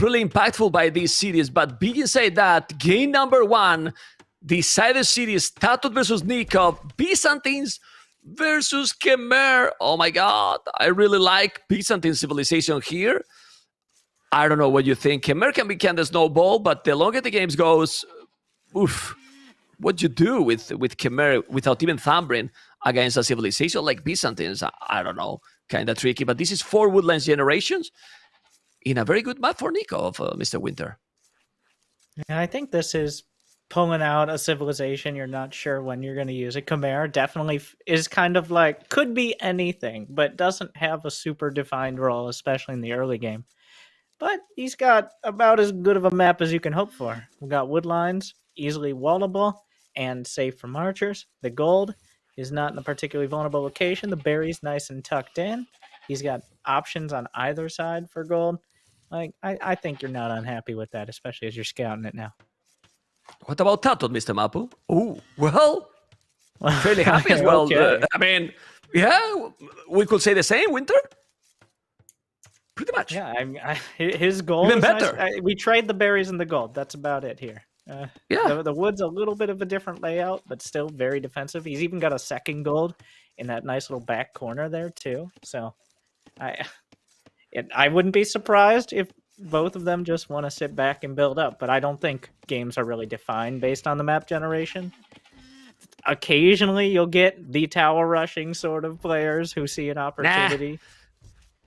really impactful by this series. But being said that, game number 1 decided series, Tatoh versus Nicov, Byzantines versus Khmer. Oh my god, I really like Byzantine civilization here. I don't know what you think. Khmer can be kind of snowball, but the longer the games goes, oof, what you do with Khmer without even thumbering against a civilization like Byzantines, I don't know, kind of tricky. But this is 4 Woodlands generations in a very good map for Nicov, Mr. Winter. Yeah, I think this is pulling out a civilization you're not sure when you're going to use it. Khmer definitely is kind of like, could be anything, but doesn't have a super defined role, especially in the early game. But he's got about as good of a map as you can hope for. We've got wood lines, easily wallable, and safe from archers. The gold is not in a particularly vulnerable location. The berry's nice and tucked in. He's got options on either side for gold. Like, I think you're not unhappy with that, especially as you're scouting it now. What about Tatoh, Mr. Mapu? Oh, well, fairly happy as well. Okay. I mean, yeah, we could say the same, Winter. Pretty much. Yeah, his gold even is better. Nice. We trade the berries and the gold. That's about it here. Yeah. The wood's a little bit of a different layout, but still very defensive. He's even got a second gold in that nice little back corner there too. So I wouldn't be surprised if both of them just want to sit back and build up, but I don't think games are really defined based on the map generation. Occasionally you'll get the tower rushing sort of players who see an opportunity. Nah.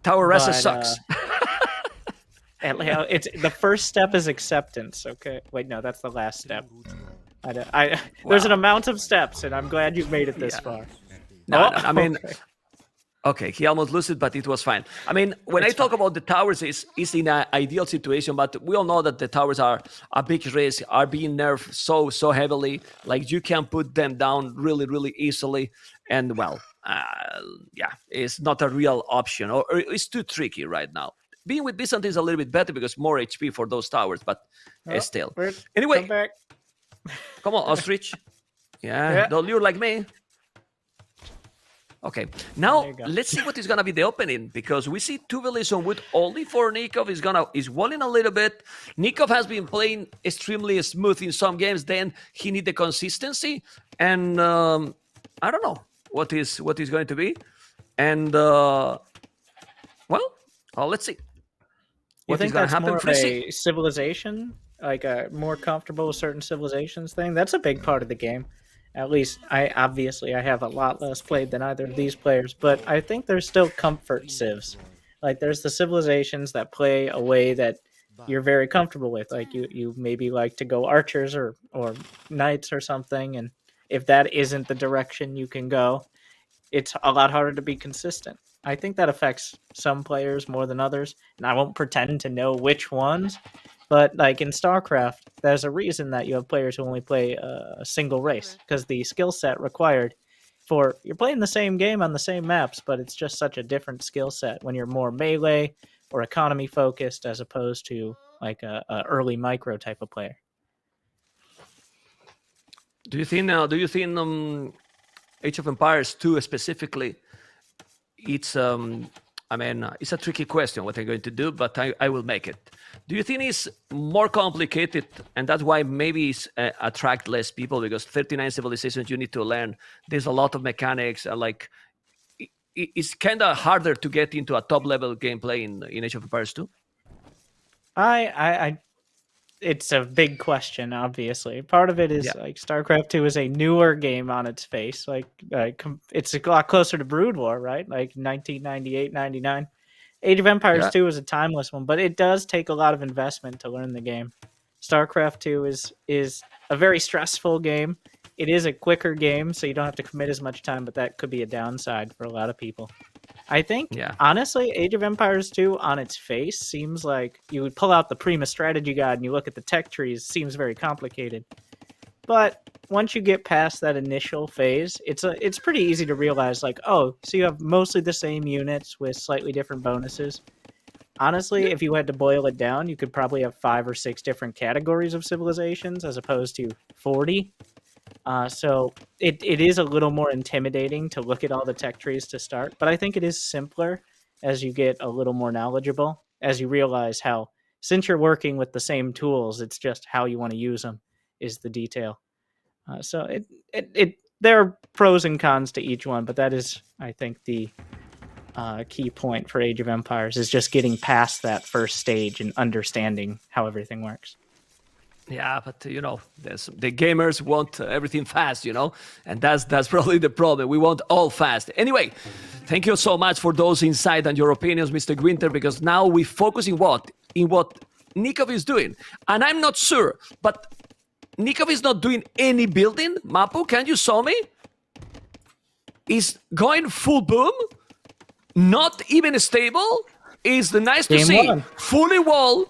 Tower Ressa sucks. It's the first step is acceptance. Okay, wait, no, that's the last step. There's an amount of steps, and I'm glad you've made it this far. No, I mean, okay, he almost lost it, but it was fine. I mean, when I talk about the towers, it's in an ideal situation, but we all know that the towers are a big risk, are being nerfed so heavily. Like, you can put them down really easily, and well, yeah, it's not a real option, or it's too tricky right now. Being with Byzantine is a little bit better because more HP for those towers, but still. Anyway, come on, Ostrich. Yeah, don't lure like me. Okay, now let's see what is gonna be the opening, because we see 2 villages on wood only for Nicov. Is walling a little bit. Nicov has been playing extremely smooth in some games. Then he need the consistency, and I don't know what is going to be, and well, let's see. You think that's more of a civilization, like a more comfortable with certain civilizations thing? That's a big part of the game. At least, I have a lot less played than either of these players, but I think there's still comfort civs. Like, there's the civilizations that play a way that you're very comfortable with. Like, you maybe like to go archers or knights or something, and if that isn't the direction you can go, it's a lot harder to be consistent. I think that affects some players more than others, and I won't pretend to know which ones. But like in StarCraft, there's a reason that you have players who only play a single race, because the skill set required for, you're playing the same game on the same maps, but it's just such a different skill set when you're more melee or economy focused as opposed to like a early micro type of player. Do you think Age of Empires 2 specifically? It's I mean, it's a tricky question what I'm going to do, but I will make it. Do you think it's more complicated, and that's why maybe it's attract less people, because 39 civilizations you need to learn. There's a lot of mechanics, like it's kind of harder to get into a top level gameplay in Age of Empires 2. It's a big question, obviously. Part of it is like StarCraft 2 is a newer game on its face. Like it's a lot closer to Brood War, right? Like 1998, 99. Age of Empires 2 is a timeless one, but it does take a lot of investment to learn the game. StarCraft 2 is a very stressful game. It is a quicker game, so you don't have to commit as much time, but that could be a downside for a lot of people. I think, honestly, Age of Empires 2 on its face seems like you would pull out the Prima strategy guide and you look at the tech trees, seems very complicated. But once you get past that initial phase, it's pretty easy to realize, like, oh, so you have mostly the same units with slightly different bonuses. Honestly, if you had to boil it down, you could probably have 5 or 6 different categories of civilizations as opposed to 40. So it is a little more intimidating to look at all the tech trees to start, but I think it is simpler as you get a little more knowledgeable, as you realize how since you're working with the same tools, it's just how you want to use them is the detail. So there are pros and cons to each one, but that is, I think, the key point for Age of Empires is just getting past that first stage and understanding how everything works. Yeah, but the gamers want everything fast, and that's probably the problem. We want all fast. Anyway, thank you so much for those insights and your opinions, Mr. Winter, because now we focus in what Nicov is doing, and I'm not sure, but Nicov is not doing any building. Mapu, can you show me? Is going full boom, not even stable. Is nice to see. One. Fully wall.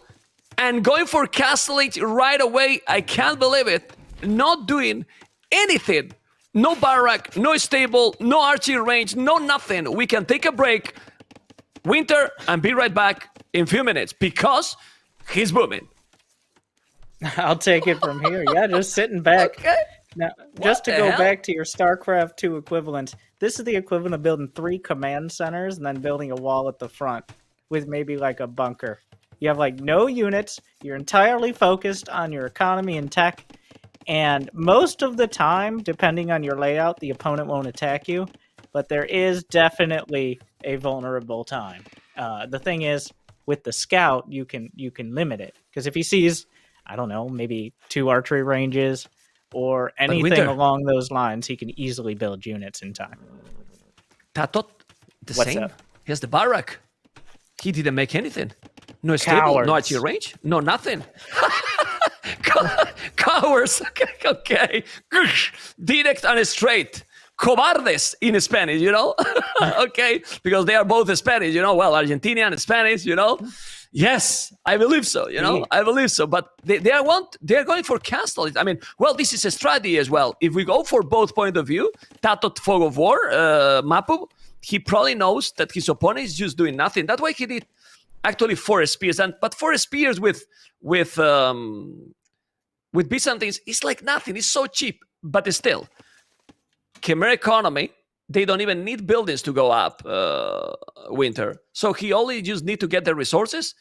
And going for Castle Age right away, I can't believe it. Not doing anything. No barrack, no stable, no archery range, no nothing. We can take a break, Winter, and be right back in a few minutes because he's booming. I'll take it from here. Yeah, just sitting back. Okay. Now, just to go back to your StarCraft 2 equivalent, this is the equivalent of building 3 command centers and then building a wall at the front with maybe like a bunker. You have like no units, you're entirely focused on your economy and tech, and most of the time, depending on your layout, the opponent won't attack you, but there is definitely a vulnerable time. The thing is, with the scout, you can limit it, because if he sees, I don't know, maybe 2 archery ranges or anything along those lines, he can easily build units in time. Tatoh, the What's same. up? He has the barrack. He didn't make anything. No stable, no archery range, no nothing. Cowards. Okay. Direct and straight. Cobardes in Spanish, Okay, because they are both Spanish, well, Argentinian and Spanish, Yes, I believe so, I believe so. But they are going for castle. I mean, well, this is a strategy as well. If we go for both point of view, Tatoh Fog of War, Mapu, he probably knows that his opponent is just doing nothing. That's why he did actually 4 spears, but 4 spears with Byzantines is like nothing. It's so cheap, but still, Khmer economy, they don't even need buildings to go up, Winter. So he only just need to get the resources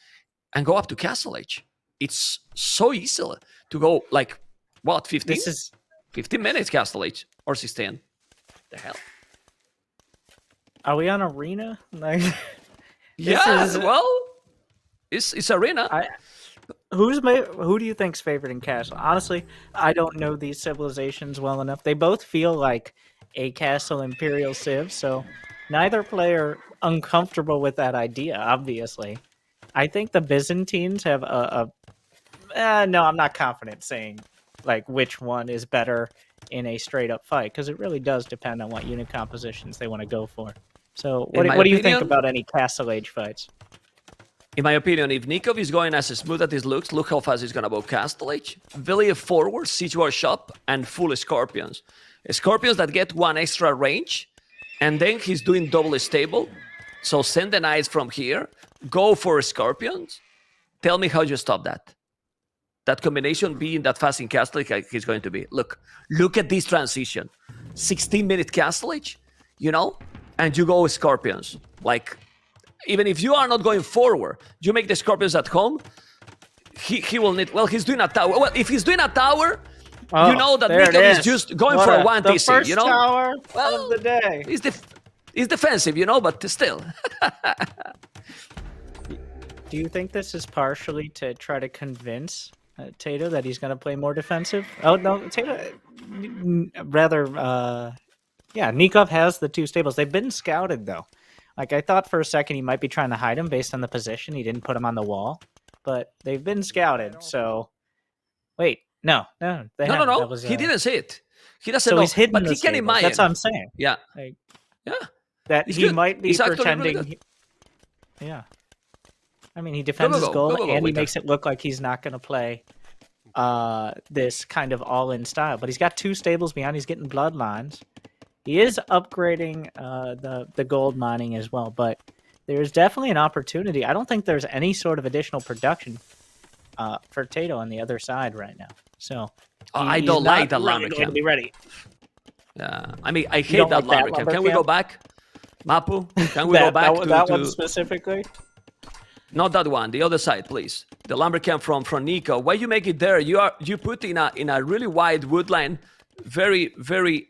and go up to Castle Age. It's so easy to go like, what, 15? 15 minutes Castle Age, or 16. The hell? Are we on arena? Like, well, it's arena. Who do you think's favorite in Castle? Honestly, I don't know these civilizations well enough. They both feel like a Castle Imperial Civ, so neither player uncomfortable with that idea, obviously. I think the Byzantines have no, I'm not confident saying like which one is better in a straight up fight, because it really does depend on what unit compositions they want to go for. So what do you think about any Castle Age fights? In my opinion, if Nicov is going as smooth as it looks, look how fast he's going to go Castle Age. Villiers forward, Siege War Shop, and full Scorpions. Scorpions that get 1 extra range, and then he's doing double stable. So send the knights from here, go for Scorpions. Tell me how you stop that. That combination being that fast in Castle Age like he's going to be. Look at this transition. 16-minute Castle Age, and you go with Scorpions. Like, even if you are not going forward, you make the Scorpions at home, he will need... Well, he's doing a tower. Well, if he's doing a tower, you know that Nicov is just going for one TC, first tower of the day. He's defensive, but still. Do you think this is partially to try to convince Tatoh that he's going to play more defensive? Oh, no, Tatoh... Rather, Nicov has the 2 stables. They've been scouted, though. Like, I thought for a second he might be trying to hide him based on the position. He didn't put him on the wall. But they've been scouted, so... Wait, no. No. Was, he didn't say it. He doesn't so know. He's hidden but he can imagine. That's what I'm saying. Yeah. That he's he good. might be He's pretending... really Yeah. I mean, he defends his goal, and he makes it look like he's not going to play this kind of all-in style. But he's got 2 stables behind. He's getting bloodlines. He is upgrading the gold mining as well, but there's definitely an opportunity. I don't think there's any sort of additional production for Tatoh on the other side right now. So I don't like that llama camp. To be ready. Yeah, I mean, I hate that lumber camp. Can we go back? Mapu, can we go back that one specifically? Not that one. The other side, please. The lumber camp from Nicov. Why you make it there? You put in a really wide wood line, very very.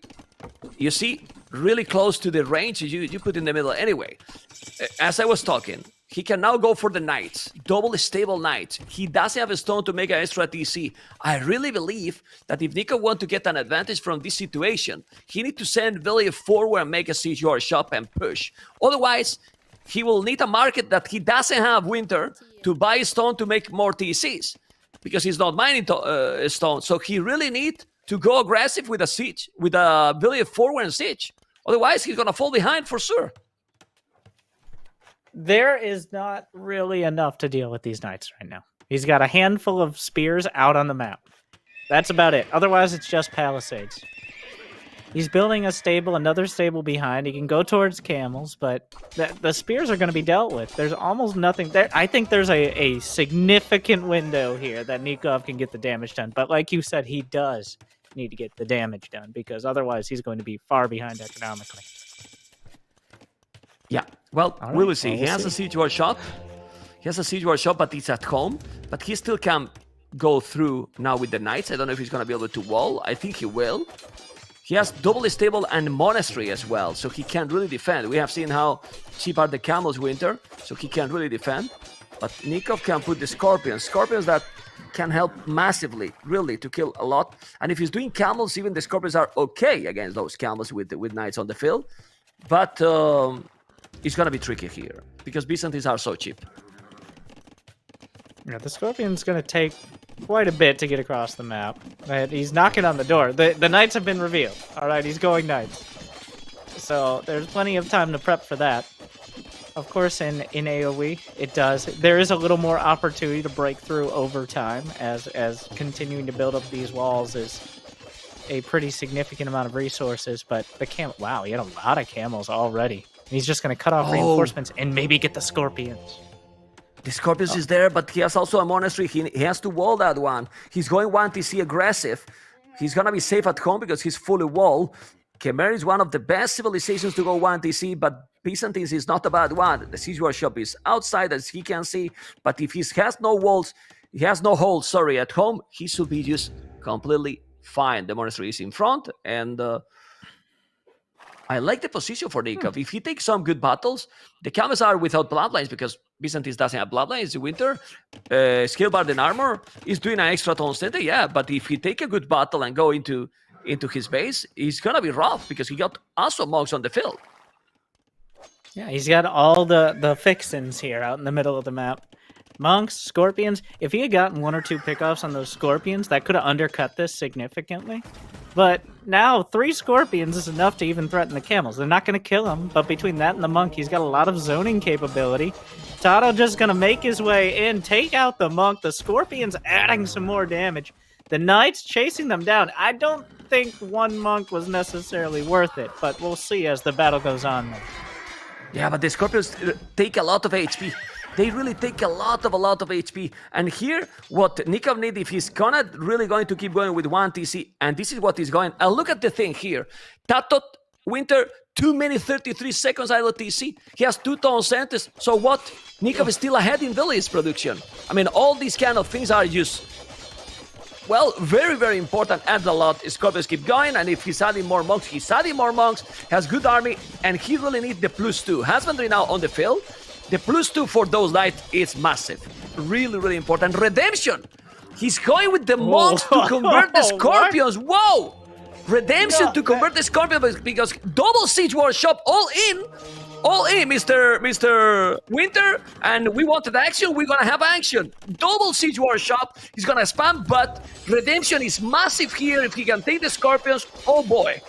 You see, really close to the range. You put in the middle anyway. As I was talking, he can now go for the knights, double stable knights. He doesn't have a stone to make an extra TC. I really believe that if Nicov want to get an advantage from this situation, he need to send Villiers forward and make a siege or shop and push. Otherwise, he will need a market that he doesn't have, Winter, to buy stone to make more TCs, because he's not mining stone. So he really need to go aggressive with a siege, with a Villiers forward and siege. Otherwise, he's gonna fall behind for sure. There is not really enough to deal with these knights right now. He's got a handful of spears out on the map. That's about it. Otherwise, it's just palisades. He's building a stable, another stable behind. He can go towards camels, but the spears are going to be dealt with. There's almost nothing there. I think there's a significant window here that Nicov can get the damage done. But like you said, he does need to get the damage done, because otherwise he's going to be far behind economically. Yeah, well, right. We will see. He has a siege war shot. He has a siege war shot, but it's at home. But he still can go through now with the knights. I don't know if he's going to be able to wall. I think he will. He has double stable and monastery as well, so he can really defend. We have seen how cheap are the camels, Winter, so he can really defend. But Nicov can put the scorpions. Scorpions that can help massively, really, to kill a lot. And if he's doing camels, even the scorpions are okay against those camels with knights on the field. But it's going to be tricky here, because Byzantines are so cheap. Yeah, the scorpion's going to take quite a bit to get across the map. He's knocking on the door. The knights have been revealed. All right, he's going knights. So there's plenty of time to prep for that. Of course, in AOE, there is a little more opportunity to break through over time, as continuing to build up these walls is a pretty significant amount of resources. But the wow, he had a lot of camels already. He's just going to cut off reinforcements and maybe get the scorpions. The Scorpions is there, but he has also a monastery. He has to wall that one. He's going 1 TC aggressive. He's going to be safe at home because he's fully walled. Khmer is one of the best civilizations to go 1 TC, but Byzantines is not a bad one. The siege workshop is outside, as he can see, but if he has no walls, he has no holes, at home, he should be just completely fine. The monastery is in front, and I like the position for Nicov. If he takes some good battles, the camels are without bloodlines because Byzantines doesn't have bloodlines. Winter, Skillbard and armor is doing an extra tone center, yeah. But if he take a good battle and go into his base, he's gonna be rough because he got also monks on the field. Yeah, he's got all the fixins here out in the middle of the map. Monks, scorpions. If he had gotten 1 or 2 pickoffs on those scorpions, that could have undercut this significantly. But now 3 scorpions is enough to even threaten the camels. They're not going to kill him, but between that and the monk, he's got a lot of zoning capability. Tatoh just going to make his way in, take out the monk. The scorpions adding some more damage. The knights chasing them down. I don't think 1 monk was necessarily worth it, but we'll see as the battle goes on. Yeah, but the scorpions take a lot of HP. They really take a lot of HP. And here, what Nicov need, if he's really going to keep going with 1 TC, and this is what he's going. And look at the thing here. Tatoh, Winter, 2 minutes 33 seconds idle TC. He has 2 tone centers. So what? Nicov is still ahead in village production. I mean, all these kind of things are just, well, very, very important. Adds a lot. Scorpions keep going, and if he's adding more monks, has good army, and he really needs the +2. Husbandry now on the field. The +2 for those knights is massive. Really, really important. Redemption! He's going with the monks to convert the scorpions. Whoa! Redemption to convert the scorpions because double siege workshop all in, Mr. Winter, and we wanted action, we're gonna have action. Double siege workshop, he's gonna spam, but redemption is massive here. If he can take the scorpions, oh boy.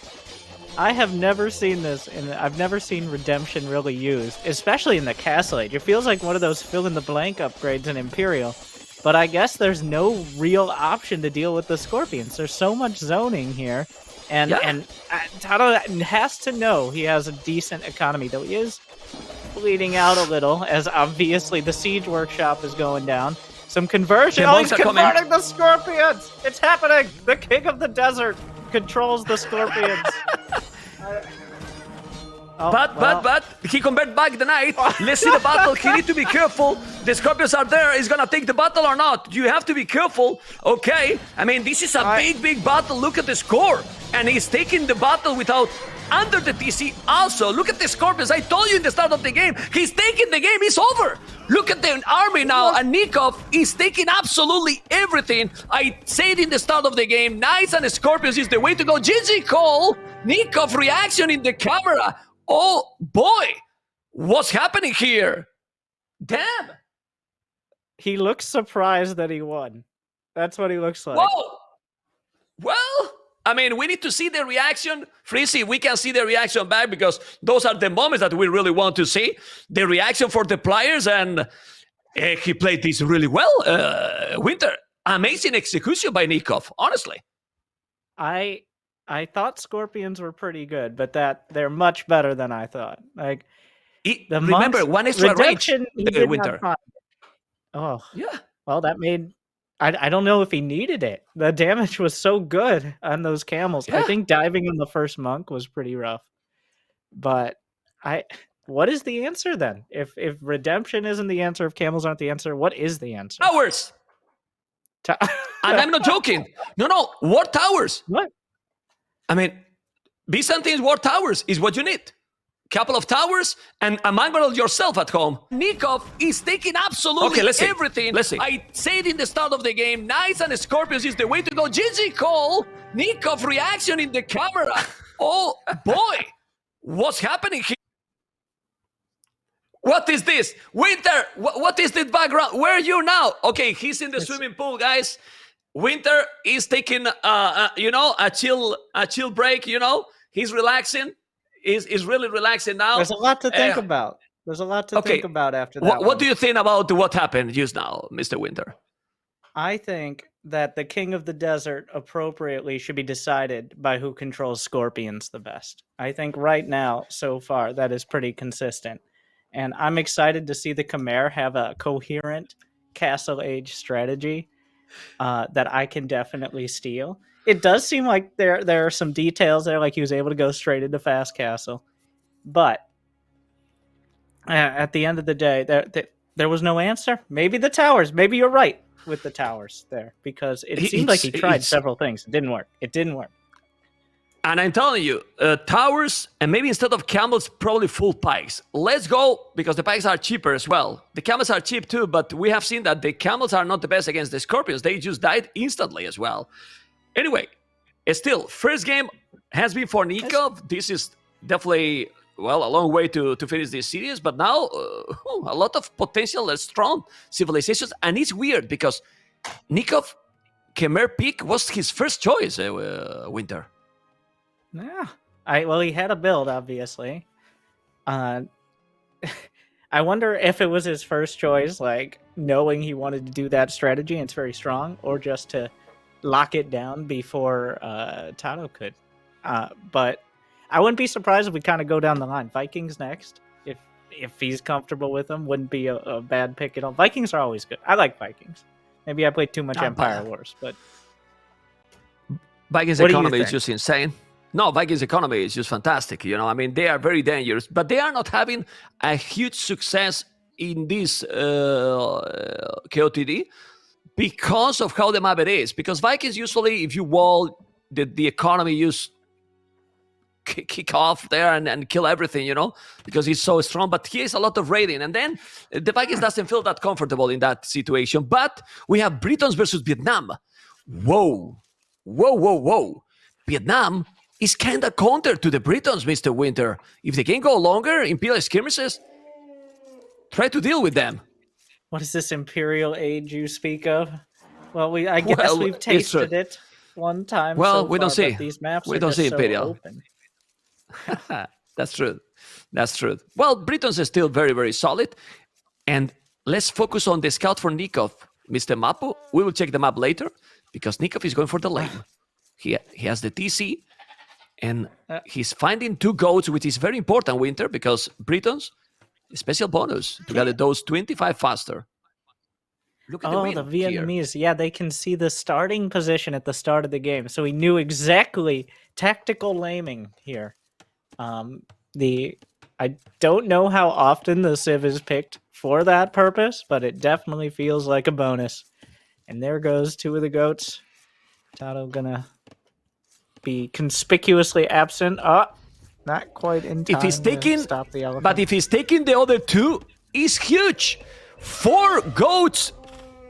I have never seen this, and I've never seen redemption really used, especially in the Castle Age. It feels like one of those fill-in-the-blank upgrades in Imperial, but I guess there's no real option to deal with the Scorpions. There's so much zoning here, and Tatoh has to know he has a decent economy, though he is bleeding out a little, as obviously the Siege Workshop is going down. Some conversion. Oh, he's converting the Scorpions! It's happening! The King of the Desert controls the Scorpions. But he convert back the knight. Let's see the battle. He need to be careful. The Scorpions are there. He's gonna take the battle or not? You have to be careful. Okay. I mean, this is a big battle. Look at the score. And he's taking the battle without under the TC. Also, look at the Scorpions. I told you in the start of the game. He's taking the game. It's over. Look at the army now. And Nicov is taking absolutely everything. I said in the start of the game, Knights and Scorpions is the way to go. GG Cole. Nicov reaction in the camera. Oh boy, what's happening here? Damn. He looks surprised that he won. That's what he looks like. Whoa. Well, I mean, we need to see the reaction. Freezy, we can see the reaction back because those are the moments that we really want to see. The reaction for the players, and he played this really well. Winter, amazing execution by Nicov, honestly. I thought Scorpions were pretty good, but they're much better than I thought. Like remember, one extra range, Winter. Oh, yeah. Well, that made... I don't know if he needed it. The damage was so good on those camels. Yeah. I think diving on the first monk was pretty rough. But what is the answer then? If redemption isn't the answer, if camels aren't the answer, what is the answer? Towers. And I'm not joking. No, war towers. What? I mean, Byzantine's war towers is what you need. Couple of towers and a mangrel yourself at home. Nicov is taking absolutely everything. Let's see. I said in the start of the game, Knights and Scorpions is the way to go. GG Cole. Nicov reaction in the camera. Oh boy, what's happening here? What is this? Winter, what is this background? Where are you now? Okay, he's in the swimming pool, guys. Winter is taking, a chill break. He's relaxing. Is really relaxing now. There's a lot to think about. There's a lot to think about after that. What do you think about what happened just now, Mr. Winter? I think that the King of the Desert appropriately should be decided by who controls Scorpions the best. I think right now, so far, that is pretty consistent. And I'm excited to see the Khmer have a coherent Castle Age strategy that I can definitely steal. It does seem like there are some details there, like he was able to go straight into Fast Castle. But at the end of the day, there was no answer. Maybe the towers. Maybe you're right with the towers there, because it seemed like he tried several things. It didn't work. And I'm telling you, towers, and maybe instead of camels, probably full pikes. Let's go, because the pikes are cheaper as well. The camels are cheap too, but we have seen that the camels are not the best against the Scorpions. They just died instantly as well. Anyway, still, first game has been for Nicov. This is definitely, a long way to finish this series. But now, a lot of potential, strong civilizations. And it's weird because Nicov, Khmer pick was his first choice, Winter. Yeah. He had a build, obviously. I wonder if it was his first choice, like knowing he wanted to do that strategy and it's very strong, or just to lock it down before Tatoh could. But I wouldn't be surprised if we kind of go down the line. Vikings next. If he's comfortable with them, wouldn't be a bad pick at all. Vikings are always good. I like Vikings. Maybe I played too much Empire Wars, but Vikings economy is just insane. No, Vikings economy is just fantastic. I mean, they are very dangerous, but they are not having a huge success in this KOTD. Because of how the map it is. Because Vikings usually, if you wall, the economy just kick off there and kill everything, because he's so strong. But he has a lot of raiding. And then the Vikings doesn't feel that comfortable in that situation. But we have Britons versus Vietnam. Whoa. Vietnam is kind of counter to the Britons, Mr. Winter. If they can go longer, Imperial skirmishes, try to deal with them. What is this Imperial Age you speak of? Well, I guess we've tasted it one time. Well, so we far, don't see. These maps we are don't just see so Imperial. Open. That's true. Well, Britons is still very, very solid. And let's focus on the scout for Nicov, Mr. Mapu. We will check the map later, because Nicov is going for the lane. He has the TC, and he's finding 2 goats, which is very important, Winter, because Britons, special bonus to get those 25 faster. Look at the Vietnamese. Yeah, they can see the starting position at the start of the game. So he knew exactly tactical laming here. The I don't know how often the Civ is picked for that purpose, but it definitely feels like a bonus. And there goes 2 of the goats. Tatoh gonna be conspicuously absent. Not quite in time If he's taking, to stop the elephant. but if he's taking the other 2, it's huge. 4 goats.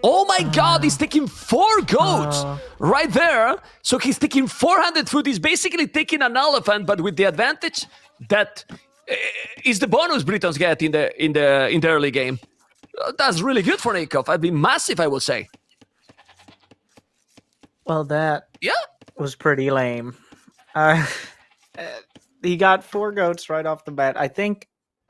Oh my God, he's taking 4 goats right there. So he's taking 400 food. He's basically taking an elephant, but with the advantage that is the bonus Britons get in the early game. That's really good for Nicov. I'd be massive, I would say. Well, that Yeah. was pretty lame. He got 4 goats right off the bat. I think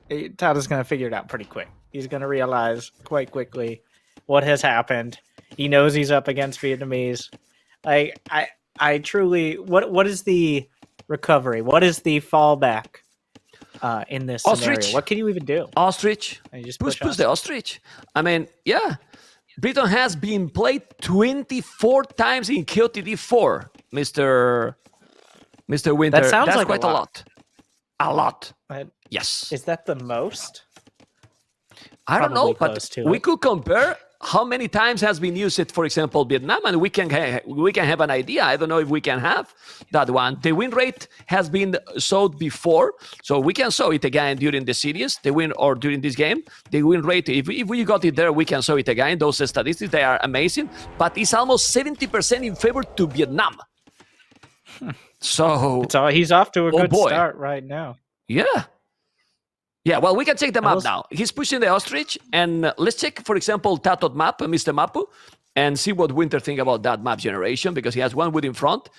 Tato's going to figure it out pretty quick. He's going to realize quite quickly what has happened. He knows he's up against Vietnamese. I truly, what is the recovery? What is the fallback in this Ostrich. scenario? What can you even do? Ostrich. You just push the ostrich. I mean, yeah. Britain has been played 24 times in KOTD 4, Mr. Winter. That sounds That's like quite a lot. A lot. Yes. Is that the most? I don't know, Probably but close to we it. could compare how many times has been used, for example, Vietnam, and we can have an idea. I don't know if we can have that one. The win rate has been showed before, so we can show it again during the series, the win or during this game. The win rate, if we got it there, we can show it again. Those statistics, they are amazing, but it's almost 70% in favor to Vietnam. So He's off to a good boy. start right now. Yeah. Yeah, well, we can check the map now. He's pushing the ostrich, and let's check, for example, Tatoh map, Mr. Mapu, and see what Winter think about that map generation, because he has one wood in front,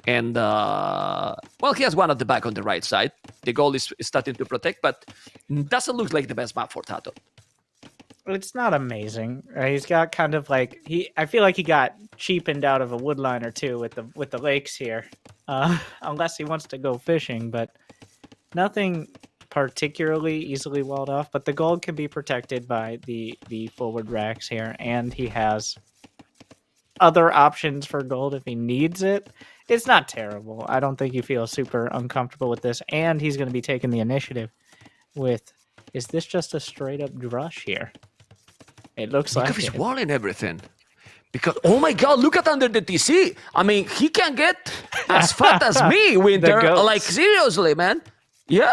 and, well, he has one at the back on the right side. The goal is starting to protect, but doesn't look like the best map for Tatoh. It's not amazing. He's got kind of like I feel like he got cheapened out of a wood line or two with the lakes here, unless he wants to go fishing. But nothing particularly easily walled off. But the gold can be protected by the forward racks here, and he has other options for gold if he needs it. It's not terrible. I don't think you feel super uncomfortable with this, and he's going to be taking the initiative with. Is this just a straight up drush here? It looks like he's walling everything. Because, oh my God, look at under the TC. I mean, he can get as fat as me, Winter. Like, seriously, man. Yeah.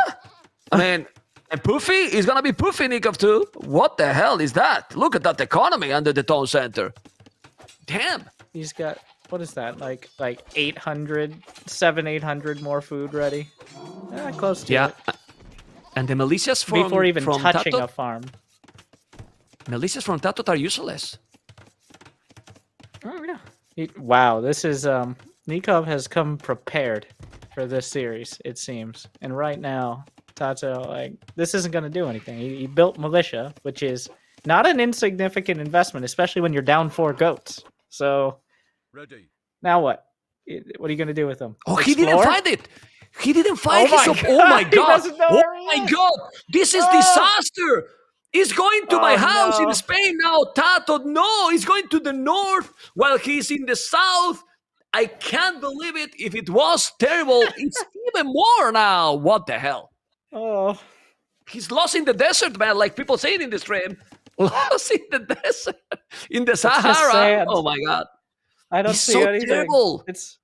I mean, and Poofy is going to be Poofy, Nicov, too. What the hell is that? Look at that economy under the town center. Damn. He's got, what is that? Like 800 more food ready. Close to it. And the militias from before even touching Tatoh, a farm. Militias from Tatoh are useless. Oh yeah. Wow, this is Nicov has come prepared for this series, it seems. And right now, Tatoh, like, this isn't going to do anything. He built militia, which is not an insignificant investment, especially when you're down 4 goats. So now what? What are you going to do with them? Oh, Explore? He didn't find it. He didn't find oh my God! Oh my God! This is disaster. He's going to my house in Spain now, Tatoh. No, he's going to the north while he's in the south. I can't believe it. If it was terrible, it's even more now. What the hell? Oh. He's lost in the desert, man, like people say it in the stream. Lost in the desert. In the Sahara. Oh my God. I don't see anything. Terrible. It's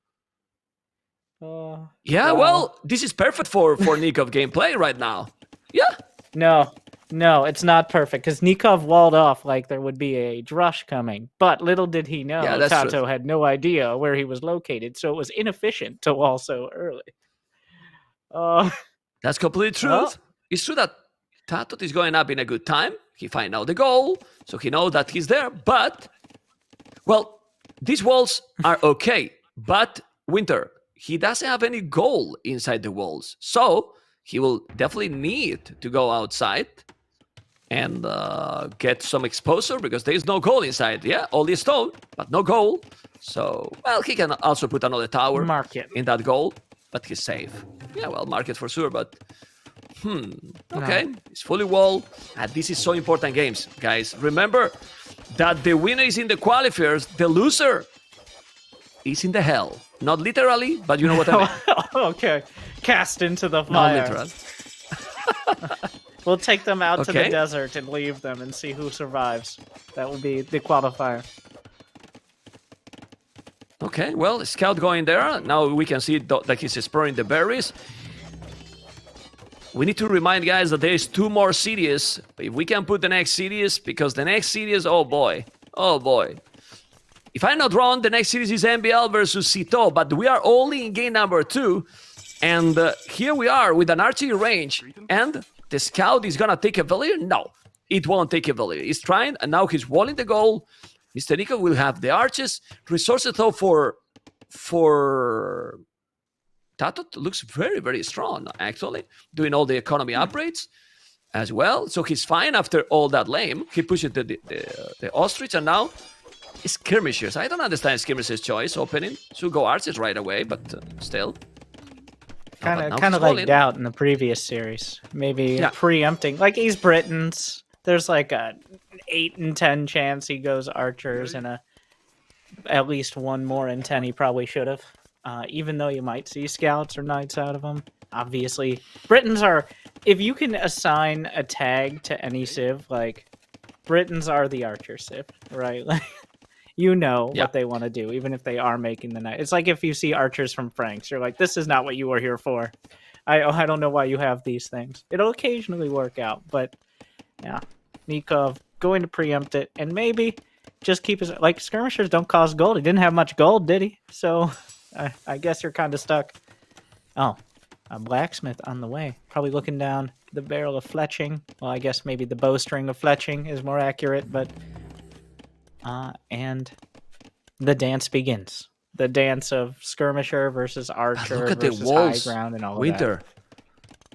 yeah, wow. Well, this is perfect for Nicov gameplay right now. Yeah. No, it's not perfect because Nicov walled off like there would be a drush coming. But little did he know, Tatoh had no idea where he was located, so it was inefficient to wall so early. That's completely true. It's true that Tatoh is going up in a good time. He find out the goal, so he knows that he's there. But, well, these walls are okay. But, Winter, he doesn't have any goal inside the walls. So, he will definitely need to go outside and get some exposure because there is no goal inside. Yeah, all this stone, but no goal. So, well, he can also put another tower in that goal, but he's safe. Yeah, well, mark it for sure, but okay, it's fully walled. And this is so important games, guys. Remember that the winner is in the qualifiers, the loser is in the hell. Not literally, but you know what I mean. Okay, cast into the fire. Not literally. We'll take them out to the Okay. desert and leave them and see who survives. That will be the qualifier. Okay, well, Scout going there. Now we can see that he's exploring the berries. We need to remind guys that there is 2 more cities. If we can put the next cities, because the next cities, oh boy. If I'm not wrong, the next series is MBL versus Tatoh, but we are only in game number 2. And here we are with an archery range. And the Scout is gonna take a villager? No, it won't take a villager. He's trying, and now he's walling the goal. Mr. Nicov will have the arches. Resources though for Tatoh looks very, very strong, actually. Doing all the economy upgrades as well. So he's fine after all that lame. He pushes the ostrich, and now skirmishers. I don't understand skirmishers' choice opening. Should go archers right away, but still. Kind of like Doubt in the previous series. Maybe preempting. Like he's Britons. There's like a 8 in 10 chance he goes archers, and at least 1 more in 10 he probably should have. Even though you might see scouts or knights out of them. Obviously, Britons are... If you can assign a tag to any civ, like, Britons are the archer civ, right? Like, you know what they want to do, even if they are making the knight. It's like if you see archers from Franks, you're like, this is not what you were here for. I don't know why you have these things. It'll occasionally work out, but yeah. Nicov going to preempt it, and maybe just keep his... Like, skirmishers don't cost gold. He didn't have much gold, did he? So... I guess you're kind of stuck. Oh, a blacksmith on the way. Probably looking down the barrel of fletching. Well, I guess maybe the bowstring of fletching is more accurate, but... and the dance begins. The dance of skirmisher versus archer look at versus the walls, high ground and all Winter. of that.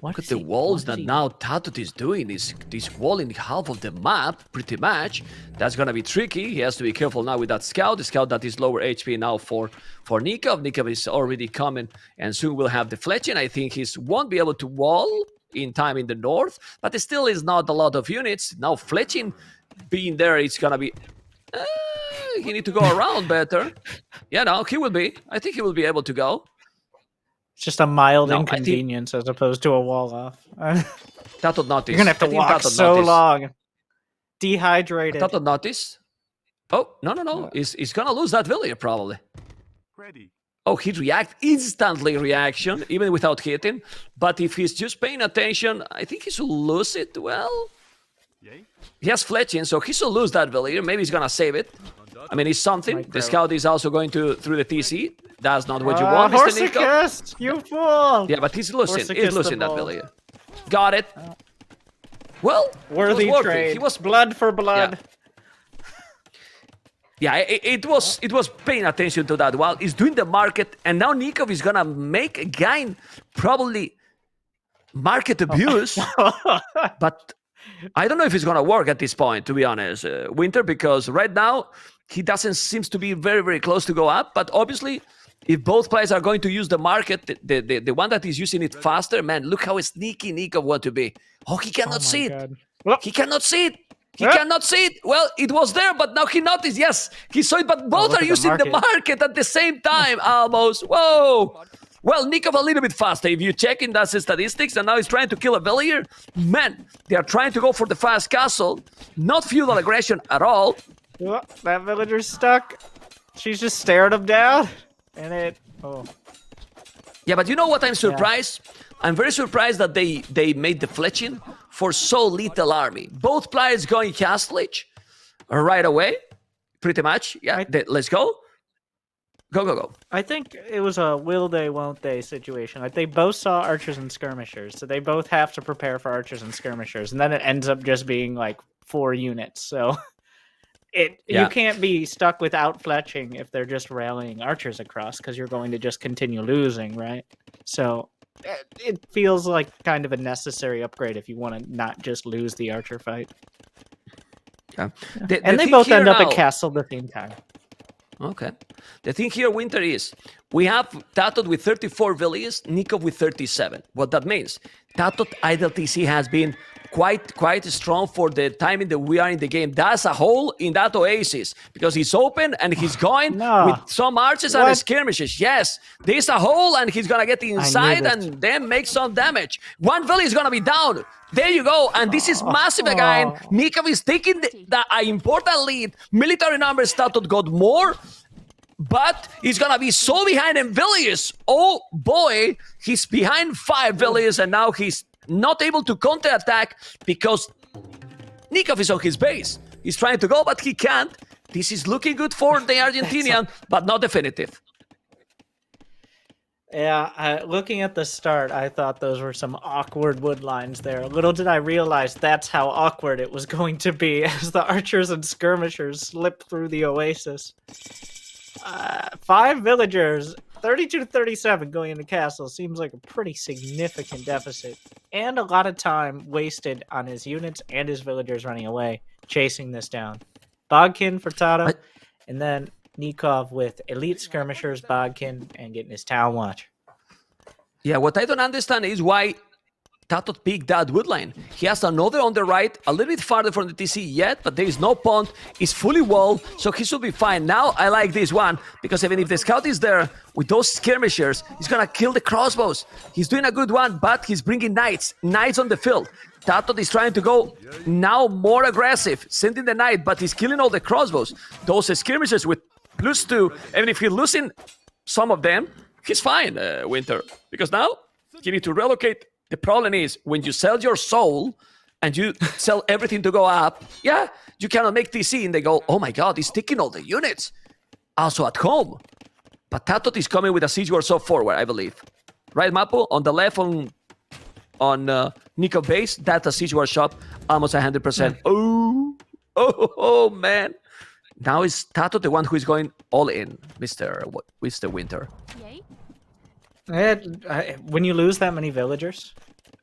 Look at the walls that now Tatoh is doing. This wall in half of the map, pretty much. That's gonna be tricky. He has to be careful now with that scout. The scout that is lower HP now for Nicov. Nicov is already coming, and soon we'll have the fletching. I think he won't be able to wall in time in the north, but it still is not a lot of units. Now fletching being there, it's gonna be... he need to go around better. Yeah, no, he will be. I think he will be able to go. It's just a mild inconvenience as opposed to a wall off. Tatoh noticed. You're gonna have to walk so long. Dehydrated. Tatoh noticed. Oh, no. He's gonna lose that villager probably. Ready. Oh, he instantly reaction, even without hitting. But if he's just paying attention, I think he should lose it. Well, Yay. he has fletching, so he should lose that villager. Maybe he's gonna save it. I mean, it's something. The scout is also going through the TC. That's not what you want, Mr. Nicov. You fool! Yeah, but he's losing. He's losing that villager. Got it. Well, worthy trade. He was blood for blood. Yeah, it was paying attention to that while he's doing the market, and now Nicov is gonna make again probably market abuse, but I don't know if it's gonna work at this point, to be honest, Winter, because right now he doesn't seems to be very, very close to go up. But obviously, if both players are going to use the market, the one that is using it faster, man, look how sneaky Nicov want to be. Oh, he cannot see it. He cannot see it. He cannot see it. Well, it was there, but now he noticed. Yes, he saw it, but both are using the market at the same time, almost. Whoa. Well, Nicov a little bit faster. If you check in, that's the statistics, and now he's trying to kill a villager. Man, they are trying to go for the fast castle. Not feudal aggression at all. Oh, that villager's stuck. She's just stared him down. And it... Oh. Yeah, but you know what I'm surprised? Yeah. I'm very surprised that they made the fletching for so little army. Both players going Castlich right away, pretty much. Yeah, let's go. Go. I think it was a will they, won't they situation. Like, they both saw archers and skirmishers, so they both have to prepare for archers and skirmishers, and then it ends up just being, like, 4 units, so... You can't be stuck without fletching if they're just rallying archers across, because you're going to just continue losing, right? So it feels like kind of a necessary upgrade if you want to not just lose the archer fight. Yeah. And they both end up at castle at the same time. Okay. The thing here, Winter, is we have Tatoh with 34 villages, Nicov with 37. What that means, Tatoh idle TC has been quite strong for the timing that we are in the game. That's a hole in that oasis because he's open and he's going with some archers and skirmishes. Yes, there's a hole and he's gonna get inside and then make some damage. One village is gonna be down. There you go, and this is massive again. Nicov is taking the important lead. Military numbers Tatoh got more, but he's gonna be so behind in villages. Oh boy, he's behind 5 villages, and now he's not able to counter-attack because Nicov is on his base. He's trying to go, but he can't. This is looking good for the Argentinian, but not definitive. Yeah, looking at the start, I thought those were some awkward wood lines there. Little did I realize that's how awkward it was going to be as the archers and skirmishers slipped through the oasis. 5 villagers, 32-37 going into castle seems like a pretty significant deficit. And a lot of time wasted on his units and his villagers running away, chasing this down. Bodkin for Tatoh, and then Nicov with elite skirmishers, Bodkin, and getting his town watch. Yeah, what I don't understand is why Tatoh picked that wood line. He has another on the right, a little bit farther from the TC yet, but there is no pond. It's fully walled, so he should be fine. Now I like this one, because even if the scout is there, with those skirmishers, he's gonna kill the crossbows. He's doing a good one, but he's bringing knights on the field. Tatoh is trying to go now more aggressive, sending the knight, but he's killing all the crossbows. Those skirmishers with +2, even if he's losing some of them, he's fine, Winter. Because now, you need to relocate. The problem is, when you sell your soul, and you sell everything to go up, yeah, you cannot make TC, and they go, oh my god, he's taking all the units. Also at home. But Tatoh is coming with a siege warsaw forward, I believe. Right, Mapo? On the left, on Nicov base, that's a siege workshop, almost 100%. Oh, man. Now is Tatoh the one who is going all in, Mr. Winter. When you lose that many villagers,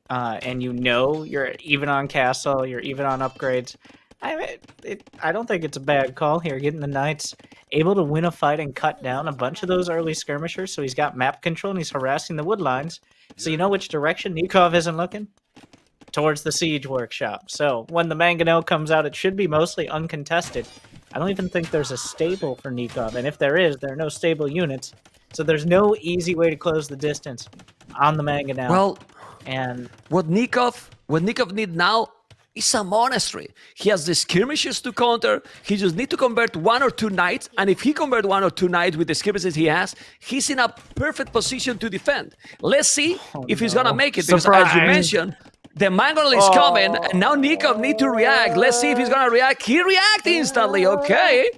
and you know you're even on castle, you're even on upgrades, I don't think it's a bad call here. Getting the knights able to win a fight and cut down a bunch of those early skirmishers, so he's got map control and he's harassing the wood lines. So you know which direction Nicov isn't looking? Towards the siege workshop. So when the mangonel comes out, it should be mostly uncontested. I don't even think there's a stable for Nicov, and if there is, there are no stable units. So there's no easy way to close the distance on the mangonel. Well, and what Nicov needs now is a monastery. He has the skirmishes to counter. He just needs to convert 1 or 2 knights, and if he converts 1 or 2 knights with the skirmishes he has, he's in a perfect position to defend. Let's see if he's gonna make it, because as you mentioned, the mangonel is coming, and now Nicov needs to react. Let's see if he's gonna react. He reacts instantly, okay.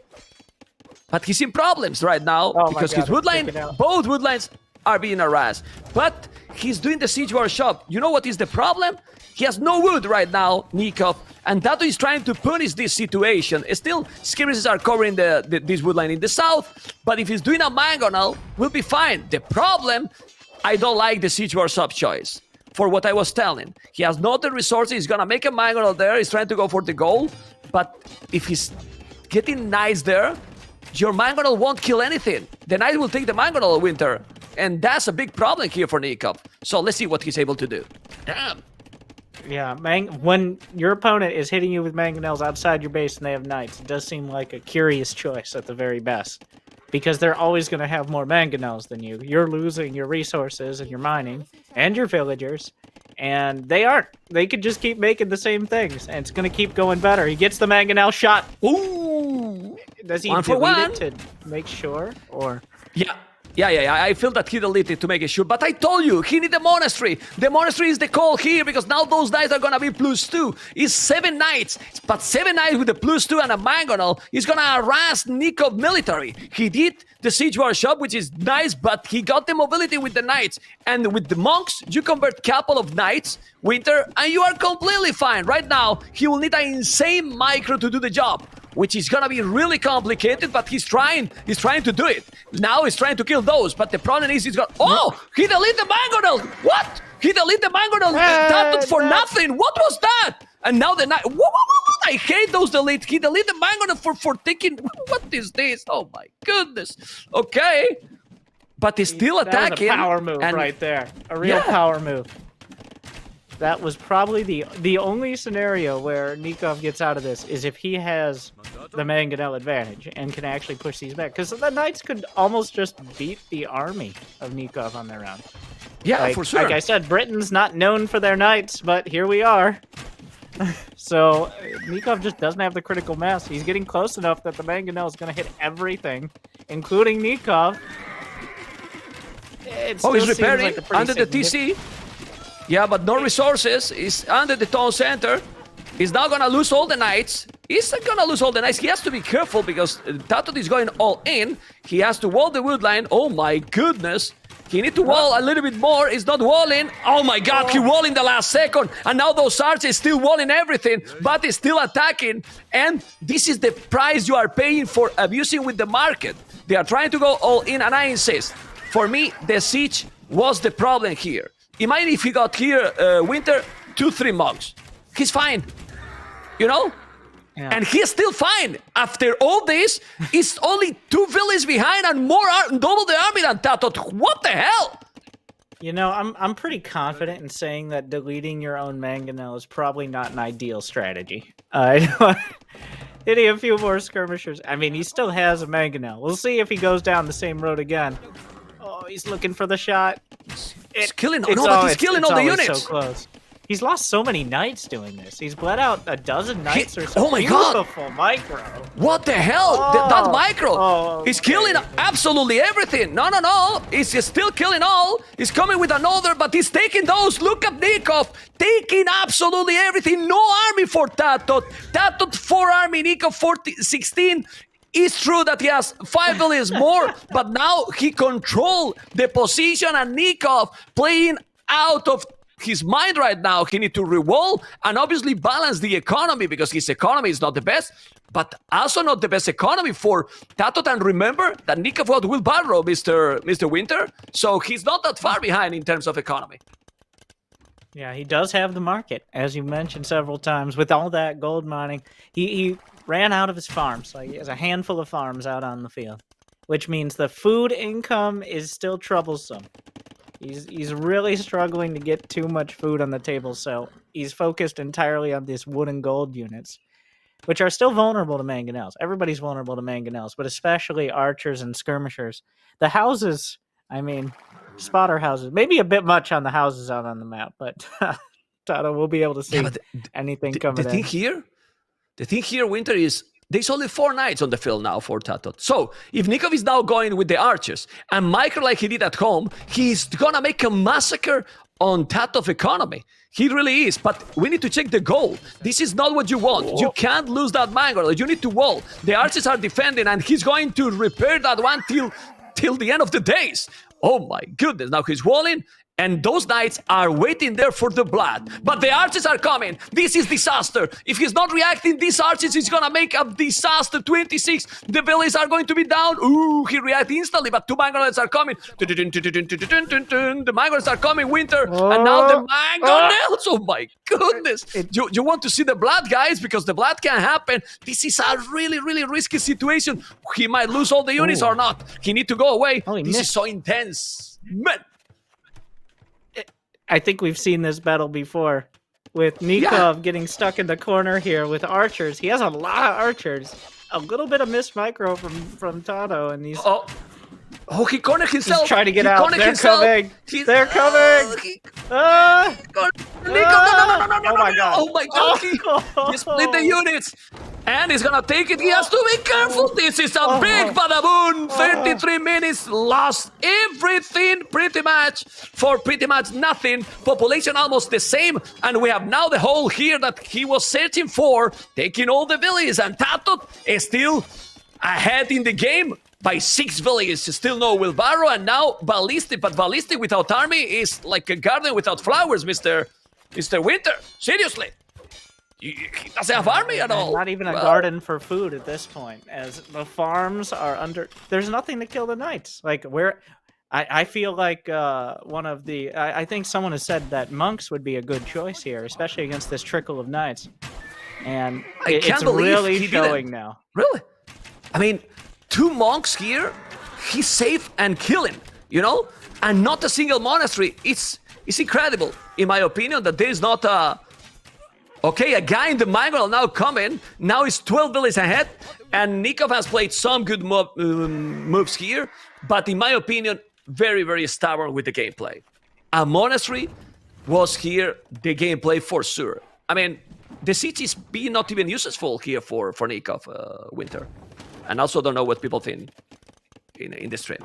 But he's in problems right now because his woodline, both woodlines are being harassed. But he's doing the siege workshop. You know what is the problem? He has no wood right now, Nicov, and Tatoh is trying to punish this situation. Still, skirmishes are covering this woodline in the south, but if he's doing a mangonel, we'll be fine. The problem, I don't like the siege workshop choice. For what I was telling, he has not the resources. He's gonna make a mangonel there. He's trying to go for the goal, but if he's getting knights there, your mangonel won't kill anything. The knight will take the mangonel, Winter. And that's a big problem here for Nicov. So let's see what he's able to do. Damn. Yeah, when your opponent is hitting you with mangonels outside your base and they have knights, it does seem like a curious choice at the very best. Because they're always going to have more mangonels than you. You're losing your resources and your mining and your villagers. And they aren't. They could just keep making the same things. And it's going to keep going better. He gets the mangonel shot. Ooh! Does he delete it to make sure? Or Yeah, I feel that he deleted to make it sure. But I told you, he needs a monastery. The monastery is the call here because now those knights are going to be +2. It's 7 knights. But 7 knights with a +2 and a mangonel is going to harass Nicov military. He did the siege workshop, which is nice, but he got the mobility with the knights. And with the monks, you convert a couple of knights, Winter, and you are completely fine. Right now, he will need an insane micro to do the job, which is gonna be really complicated, but he's trying to do it. Now he's trying to kill those, but the problem is he's got... Oh! He deleted the mangonel! What? He deleted the mangonel Tatoh for nothing! What was that? And now the knight... I hate those deletes. He deleted the mangonel for taking... What is this? Oh my goodness. Okay. But he's still attacking. That was a power move right there. A real power move. that was probably the only scenario where Nicov gets out of this is if he has the mangonel advantage and can actually push these back. Because the Knights could almost just beat the army of Nicov on their own. Yeah, for sure. Like I said, Britain's not known for their Knights, but here we are. So Nicov just doesn't have the critical mass. He's getting close enough that the mangonel is going to hit everything, including Nicov. He's repairing under the TC. Yeah, but no resources. He's under the town center. He's now gonna lose all the Knights. He's not gonna lose all the Knights. He has to be careful because Tatoh is going all in. He has to wall the wood line. Oh my goodness. He need to wall a little bit more. He's not walling. Oh my god, he walled in the last second. And now those archers still walling everything, but he's still attacking. And this is the price you are paying for abusing with the market. They are trying to go all in, and I insist. For me, the siege was the problem here. Imagine if he got here, Winter, 2-3 monks. He's fine. You know? Yeah. And he's still fine. After all this, he's only 2 villages behind and double the army than Tatoh. What the hell? You know, I'm pretty confident in saying that deleting your own mangonel is probably not an ideal strategy. Hitting a few more skirmishers. I mean, he still has a mangonel. We'll see if he goes down the same road again. Oh, he's looking for the shot. He's killing all the units. So close. He's lost so many Knights doing this. He's bled out a dozen Knights or so. Oh my god! Beautiful micro. What the hell? That micro! He's killing absolutely everything. No. He's still killing all. He's coming with another, but he's taking those. Look at Nicov. Taking absolutely everything. No army for Tatoh. Tatoh 4 army, Nicov 16. It's true that he has 5 villages more, but now he controls the position, and Nicov playing out of his mind right now. He needs to rewall and obviously balance the economy because his economy is not the best, but also not the best economy for Tatoh. And remember that Nicov will borrow Mr. Winter, so he's not that far behind in terms of economy. Yeah, he does have the market, as you mentioned several times. With all that gold mining, he ran out of his farms. Like, he has a handful of farms out on the field, which means the food income is still troublesome. He's really struggling to get too much food on the table, so he's focused entirely on these wood and gold units, which are still vulnerable to mangonels. Everybody's vulnerable to mangonels, but especially archers and skirmishers. The houses, I mean, spotter houses, maybe a bit much on the houses out on the map, but Tatoh will be able to see anything coming in. The thing here, Winter, is there's only 4 Knights on the field now for Tatoh. So, if Nicov is now going with the archers and micro like he did at home, he's gonna make a massacre on Tatoh's economy. He really is, but we need to check the goal. This is not what you want. You can't lose that mango. You need to wall. The archers are defending, and he's going to repair that one till the end of the days. Oh my goodness, now he's walling, and those Knights are waiting there for the blood. But the archers are coming. This is disaster. If he's not reacting, these archers is gonna make a disaster. 26, the villages are going to be down. Ooh, he reacted instantly, but 2 mangonels are coming. The mangonels are coming, Winter. And now the mangonels. Oh my goodness. You want to see the blood, guys, because the blood can happen. This is a really, really risky situation. He might lose all the units or not. He need to go away. This is so intense. Man. I think we've seen this battle before with Nicov getting stuck in the corner here with archers. He has a lot of archers. A little bit of missed micro from Tatoh, and he's he cornered himself. He's trying to get out. They're coming. They're coming. Oh my god. He split the units. And he's gonna take it. He has to be careful. This is a big badaboon. 33 minutes. Lost everything pretty much for pretty much nothing. Population almost the same. And we have now the hole here that he was searching for. Taking all the villages. And Tatoh is still ahead in the game by 6 villages. Still no wheelbarrow. And now ballistic. But ballistic without army is like a garden without flowers, Mr. Winter. Seriously. He doesn't have army at all. Not even a garden for food at this point, as the farms are under. There's nothing to kill the Knights. Like, I feel like one of the. I think someone has said that monks would be a good choice here, especially against this trickle of Knights. And it's really showing now. Really? I mean, 2 monks here, he's safe and killing, you know? And not a single monastery. It's incredible, in my opinion, that there is not a... Okay, a guy in the Mangonel now coming. Now he's 12 villages ahead. And Nicov has played some good moves here. But in my opinion, very, very stubborn with the gameplay. A Monastery was here the gameplay for sure. I mean, the siege is being not even useful here for Nicov, Winter. And also don't know what people think in the stream.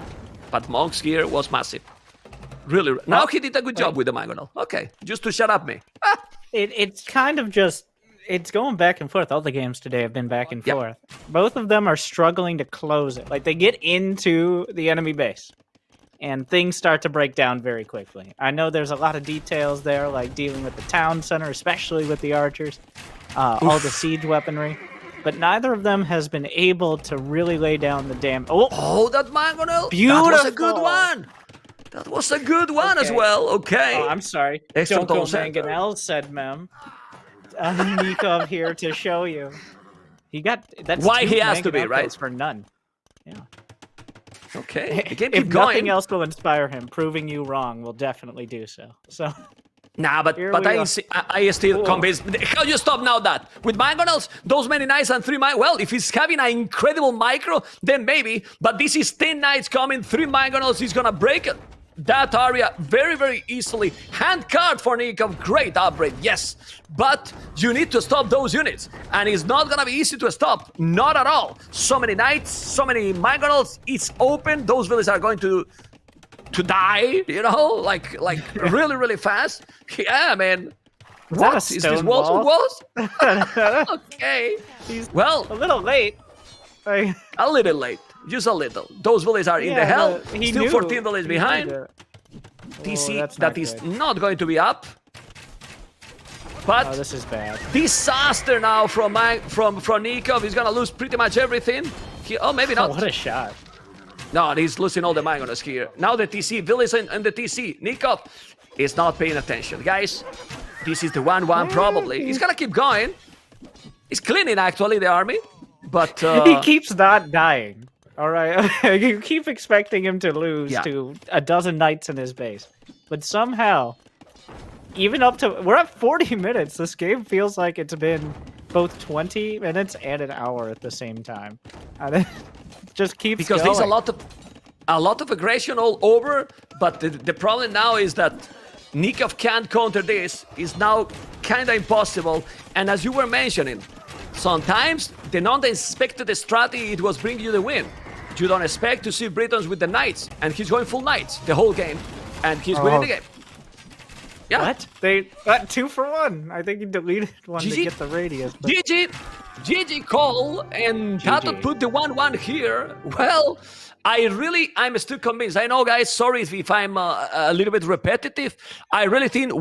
But Monks here was massive. Really. Now he did a good job with the Mangonel. Okay, just to shut up me. It's kind of just, it's going back and forth. All the games today have been back and forth. Both of them are struggling to close it. Like, they get into the enemy base, and things start to break down very quickly. I know there's a lot of details there, like dealing with the town center, especially with the archers, all the siege weaponry. But neither of them has been able to really lay down the damn... Oh, that Mangonel! Beautiful! That was a good one! That was a good one as well, okay. Oh, I'm sorry. Extra Don't go center. Mangonel, said Memb. Nicov here to show you. He got... That's why two he has to be, Mangonel right? kills for none. Yeah. Okay, the game If keep going. nothing else will inspire him, proving you wrong will definitely do so. So... Nah, but Here I we still Whoa. convinced. How you stop now that? With Mangonels, those many knights and 3 mine. Well, if he's having an incredible micro, then maybe. But this is 10 knights coming, 3 Mangonels. He's gonna break that area very, very easily. Handcard for Nicov, great upgrade, yes. But you need to stop those units. And it's not gonna be easy to stop. Not at all. So many knights, so many Mangonels. It's open. Those villages are going to die, you know, like really, really fast. Yeah, man. What is this? Walls? Okay. He's Well, a little late. Like, a little late. Just a little. Those villages are in the hell. he Still knew. 14 villages He behind. knew TC that's that not is good. not going to be up. But Oh, this is bad. disaster now from Nicov. He's gonna lose pretty much everything. Oh, maybe Oh, not. what a shot. No, he's losing all the Mangonels here. Now the TC, village and the TC. Nicov is not paying attention. Guys, this is the 1-1 probably. He's gonna keep going. He's cleaning actually the army. But He keeps not dying. All right, you keep expecting him to lose to a dozen knights in his base, but somehow, even up to we're at 40 minutes. This game feels like it's been both 20 minutes and an hour at the same time, and it just keeps because going. there's a lot of aggression all over. But the problem now is that Nicov can't counter this. It's now kind of impossible. And as you were mentioning, sometimes the non-expected strategy it was bring you the win. You don't expect to see Britons with the knights, and he's going full knights the whole game, and he's winning the game. Yeah. What? They got 2 for 1. I think he deleted one to GG. get the radius. But... GG Cole and Tatoh put the 1-1 here. Well, I'm still convinced. I know, guys, sorry if I'm a little bit repetitive. I really think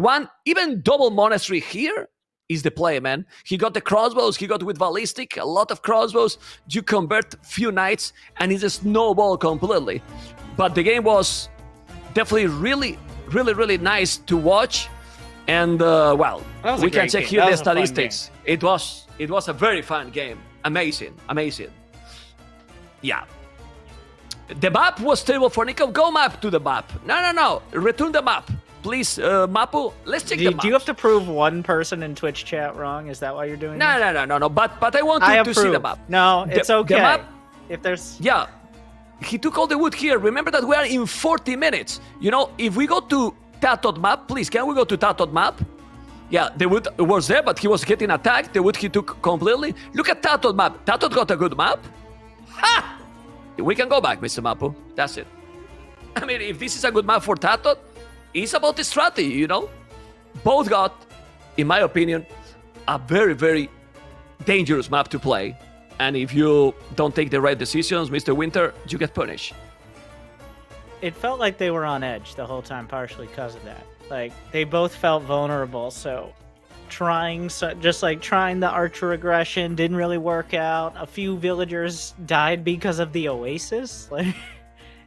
even double Monastery here is the play, man. He got the crossbows, he got with ballistic, a lot of crossbows. You convert few knights, and it's a snowball completely. But the game was definitely really, really, really nice to watch. And, well, we can check here the statistics. It was a very fun game. Amazing. Yeah. The map was terrible for Nicov. Go map to the map. No. Return the map. Please, Mapu, let's check the map. Do you have to prove one person in Twitch chat wrong? Is that why you're doing this? No. But I want to see the map. No, it's okay. The map, if there's... Yeah. He took all the wood here. Remember that we are in 40 minutes. You know, if we go to Tatoh map, please, can we go to Tatoh map? Yeah, the wood was there, but he was getting attacked. The wood he took completely. Look at Tatoh map. Tatoh got a good map. Ha! We can go back, Mr. Mapu. That's it. I mean, if this is a good map for Tatoh, it's about the strategy, you know? Both got, in my opinion, a very, very dangerous map to play. And if you don't take the right decisions, Mr. Winter, you get punished. It felt like they were on edge the whole time, partially because of that. Like, they both felt vulnerable, so trying the archer aggression didn't really work out. A few villagers died because of the oasis,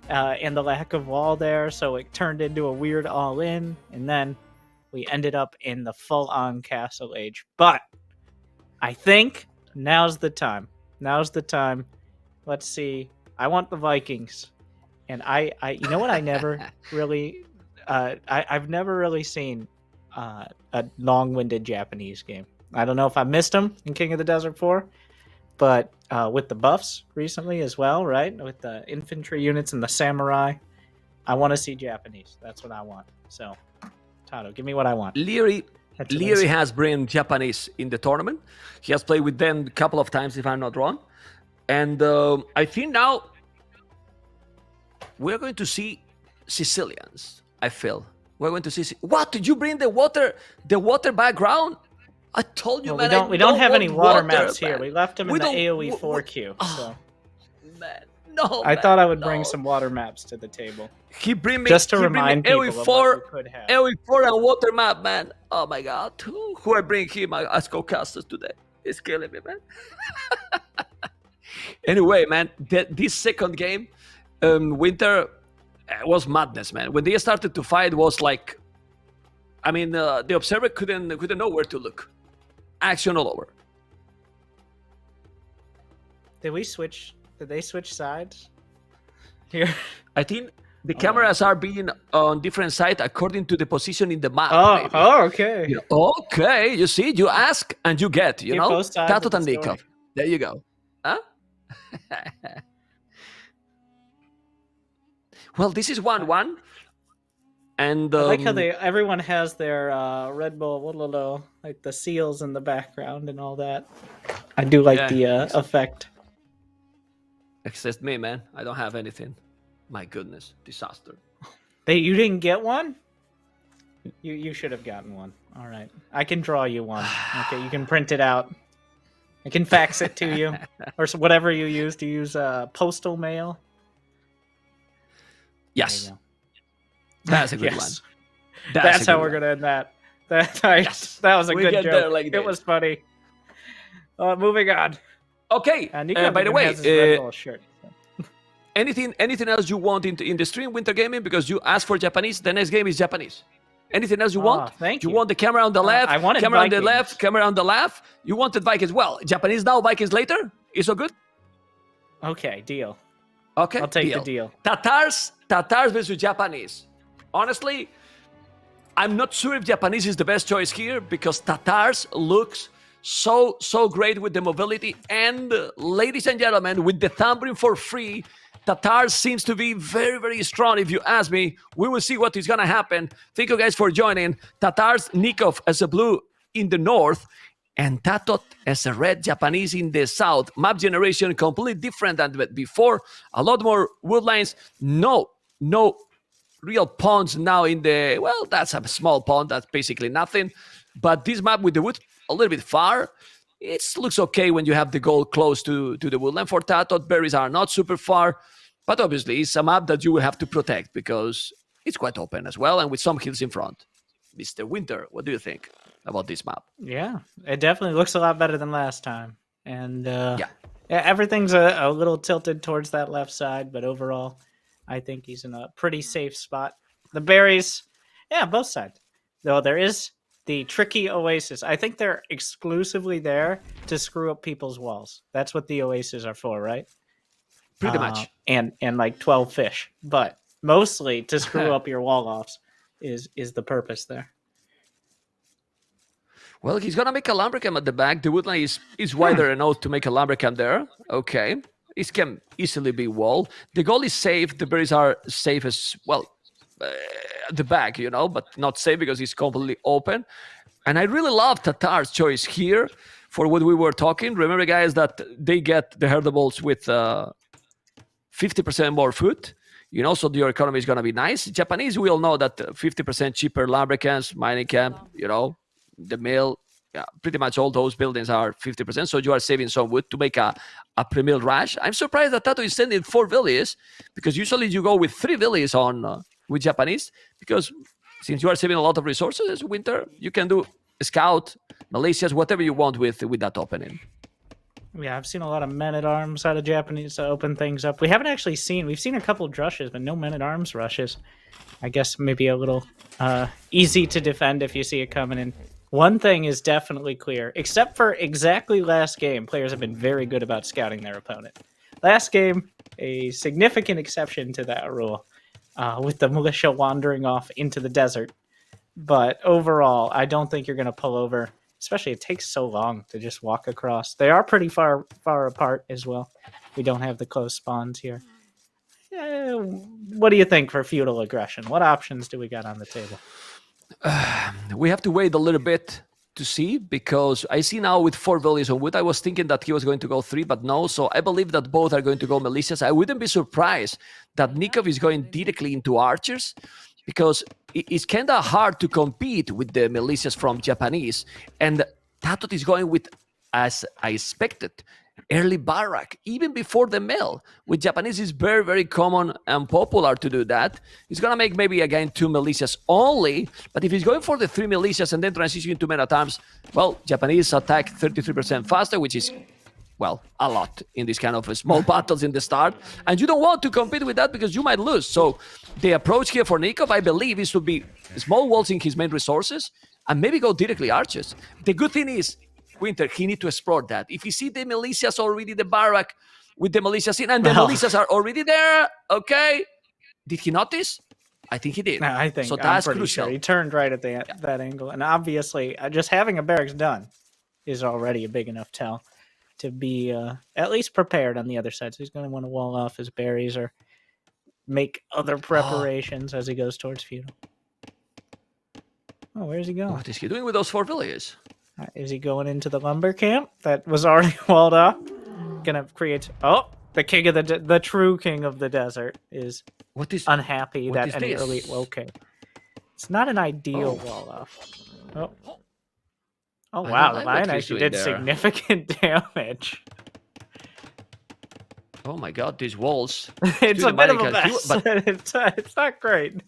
and the lack of wall there, so it turned into a weird all-in, and then we ended up in the full-on castle age. But I think now's the time. Let's see. I want the Vikings. And I you know what I never really I've never really seen a long-winded Japanese game. I don't know if I missed them in King of the Desert 4, but with the buffs recently as well, right? With the infantry units and the samurai, I want to see Japanese. That's what I want. So, Tatoh, give me what I want. Leary has been Japanese in the tournament. He has played with them a couple of times, if I'm not wrong. And I think now we're going to see Sicilians, I feel. We're going to see... What? Did you bring the water background? I told you, well, man. We don't have any water maps man. here. We left them in the AOE4 queue. So. Man, no, I thought I would bring some water maps to the table. He bring me just to remind people of what we could have. AOE4 and water map, man. Oh my god. Who I bring him as co-casters today? It's killing me, man. Anyway, man, this second game, Winter, was madness, man. When they started to fight, was like, I mean, the observer couldn't know where to look. Action all over. Did they switch sides here? I think the cameras are being on different sides according to the position in the map. Okay. Yeah. Okay, you see, you ask and you get, you know? Tatoh and Nicov. There you go. Huh? Well, this is 1-1. And I like how everyone has their Red Bull, like the seals in the background and all that. I do like the effect. Except me, man. I don't have anything. My goodness, disaster. You didn't get one? You should have gotten one. All right, I can draw you one. Okay, you can print it out. I can fax it to you, or whatever you use. Do you use postal mail? Yes. That's a good one. That's how we're gonna end that. That was a good joke. There like it was funny. Moving on. Okay. By the way, shirt. Anything else you want in the stream, Winter Gaming? Because you asked for Japanese. The next game is Japanese. Anything else you want? Thank you. You want the camera on the left? I wanted camera Vikings. on the left. Camera on the left. You wanted Vikings. Well, Japanese now, Vikings later. Is all good? Okay, deal. Okay, I'll take the deal. Tatars versus Japanese. Honestly, I'm not sure if Japanese is the best choice here because Tatars looks so great with the mobility. And ladies and gentlemen, with the thumbprint for free, Tatars seems to be very, very strong. If you ask me, we will see what is going to happen. Thank you guys for joining. Tatars, Nicov as a blue in the north, and Tatoh as a red Japanese in the south. Map generation completely different than before. A lot more woodlines. No real ponds now in the... Well, that's a small pond. That's basically nothing. But this map with the wood a little bit far, it looks okay when you have the goal close to the woodland. For Tatoh, berries are not super far. But obviously, it's a map that you will have to protect because it's quite open as well and with some hills in front. Mr. Winter, what do you think about this map? Yeah, it definitely looks a lot better than last time. And everything's a little tilted towards that left side, but overall, I think he's in a pretty safe spot. The berries, both sides. Though there is the tricky oasis. I think they're exclusively there to screw up people's walls. That's what the oases are for, right? Pretty much. And like 12 fish. But mostly to screw up your wall offs is the purpose there. Well, he's going to make a lumbercamp at the back. The woodline is wider enough to make a lumbercamp there. Okay. It can easily be walled. The goal is safe. The berries are safe as well. At the back, but not safe because it's completely open. And I really love Tatar's choice here for what we were talking. Remember, guys, that they get the herdables with 50% more food. So your economy is going to be nice. Japanese, we all know that 50% cheaper lumbercamps, mining camp, the mill, pretty much all those buildings are 50%. So you are saving some wood to make a pre-mill rush. I'm surprised that Tatoh is sending 4 villages because usually you go with 3 villages on with Japanese because since you are saving a lot of resources, Winter, you can do scout, Malaysias, whatever you want with that opening. Yeah, I've seen a lot of men-at-arms out of Japanese to open things up. We've seen a couple of rushes, but no men-at-arms rushes. I guess maybe a little easy to defend if you see it coming in. One thing is definitely clear, except for exactly last game, players have been very good about scouting their opponent. Last game, a significant exception to that rule. with the militia wandering off into the desert. But overall, I don't think you're going to pull over. Especially, it takes so long to just walk across. They are pretty far apart as well. We don't have the close spawns here. What do you think for feudal aggression? What options do we got on the table? We have to wait a little bit to see, because I see now with 4 villages on wood. I was thinking that he was going to go 3, but no. So I believe that both are going to go militias. I wouldn't be surprised that Nicov is going directly into archers, because it's kind of hard to compete with the militias from Japanese. And Tatoh is going with, as I expected, early barrack, even before the mill. With Japanese, it's very, very common and popular to do that. He's going to make maybe, again, 2 militias only. But if he's going for the 3 militias and then transitioning to men at arms, well, Japanese attack 33% faster, which is, well, a lot in this kind of small battles in the start. And you don't want to compete with that because you might lose. So the approach here for Nicov, I believe, is to be small walls in his main resources and maybe go directly archers. The good thing is, Winter, he need to explore that. If you see the militias already, the barrack with the militias in, and the militias are already there, okay? Did he notice? I think he did. No, I think so. I'm That's pretty crucial. sure he turned right at that angle, and obviously, just having a barracks done is already a big enough tell to be at least prepared on the other side. So he's going to want to wall off his berries or make other preparations as he goes towards feudal. Oh, where's he going? What is he doing with those 4 villages? Is he going into the lumber camp that was already walled off? Gonna create... Oh, the king of the true king of the desert is unhappy that any early... Okay. It's not an ideal wall off. Oh. Oh, wow. The lion actually did significant damage. Oh my god, these walls. It's a bit of a mess. But it's not great.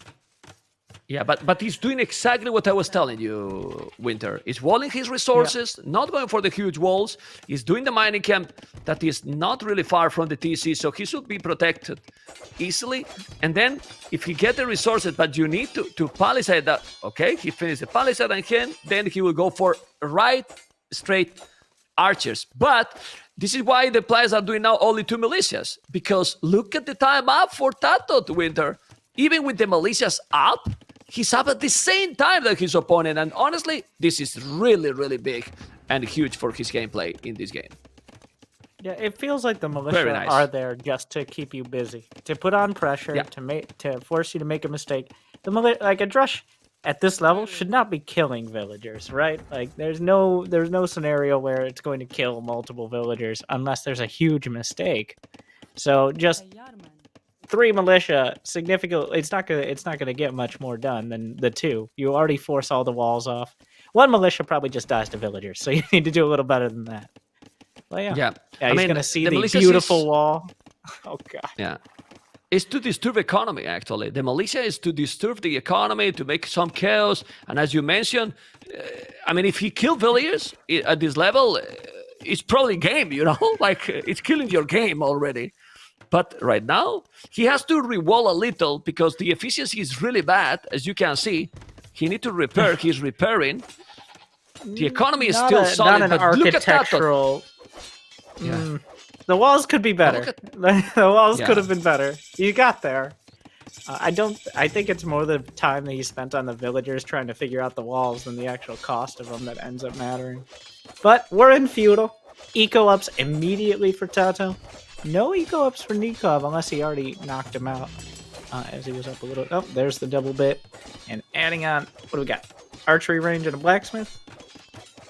Yeah, but he's doing exactly what I was telling you, Winter. He's walling his resources, not going for the huge walls. He's doing the mining camp that is not really far from the TC, so he should be protected easily. And then, if he get the resources, but you need to palisade that, okay, he finished the palisade and then he will go for right, straight archers. But this is why the players are doing now only 2 militias, because look at the time up for Tatoh, Winter. Even with the militias up, he's up at the same time that his opponent, and honestly, this is really, really big and huge for his gameplay in this game. Yeah, it feels like the militia are there just to keep you busy, to put on pressure, to force you to make a mistake. The like a drush at this level should not be killing villagers, right? Like there's no scenario where it's going to kill multiple villagers unless there's a huge mistake. So just 3 militia, significant. It's not gonna get much more done than the 2. You already force all the walls off. 1 militia probably just dies to villagers, so you need to do a little better than that. Well, yeah. He's gonna see the beautiful wall. Oh god. Yeah, it's to disturb economy. Actually, the militia is to disturb the economy, to make some chaos. And as you mentioned, I mean, if he killed villagers at this level, it's probably game. You know, like it's killing your game already. But right now, he has to rewall a little because the efficiency is really bad, as you can see. He needs to repair. He's repairing. The economy is still solid. Not an architectural. The walls could be better. The walls could have been better. You got there. I think it's more the time that he spent on the villagers trying to figure out the walls than the actual cost of them that ends up mattering. But we're in feudal. Eco ups immediately for Tatoh. No eco ups for Nicov unless he already knocked him out as he was up a little. Oh, there's the double bit. And adding on, what do we got? Archery range and a blacksmith?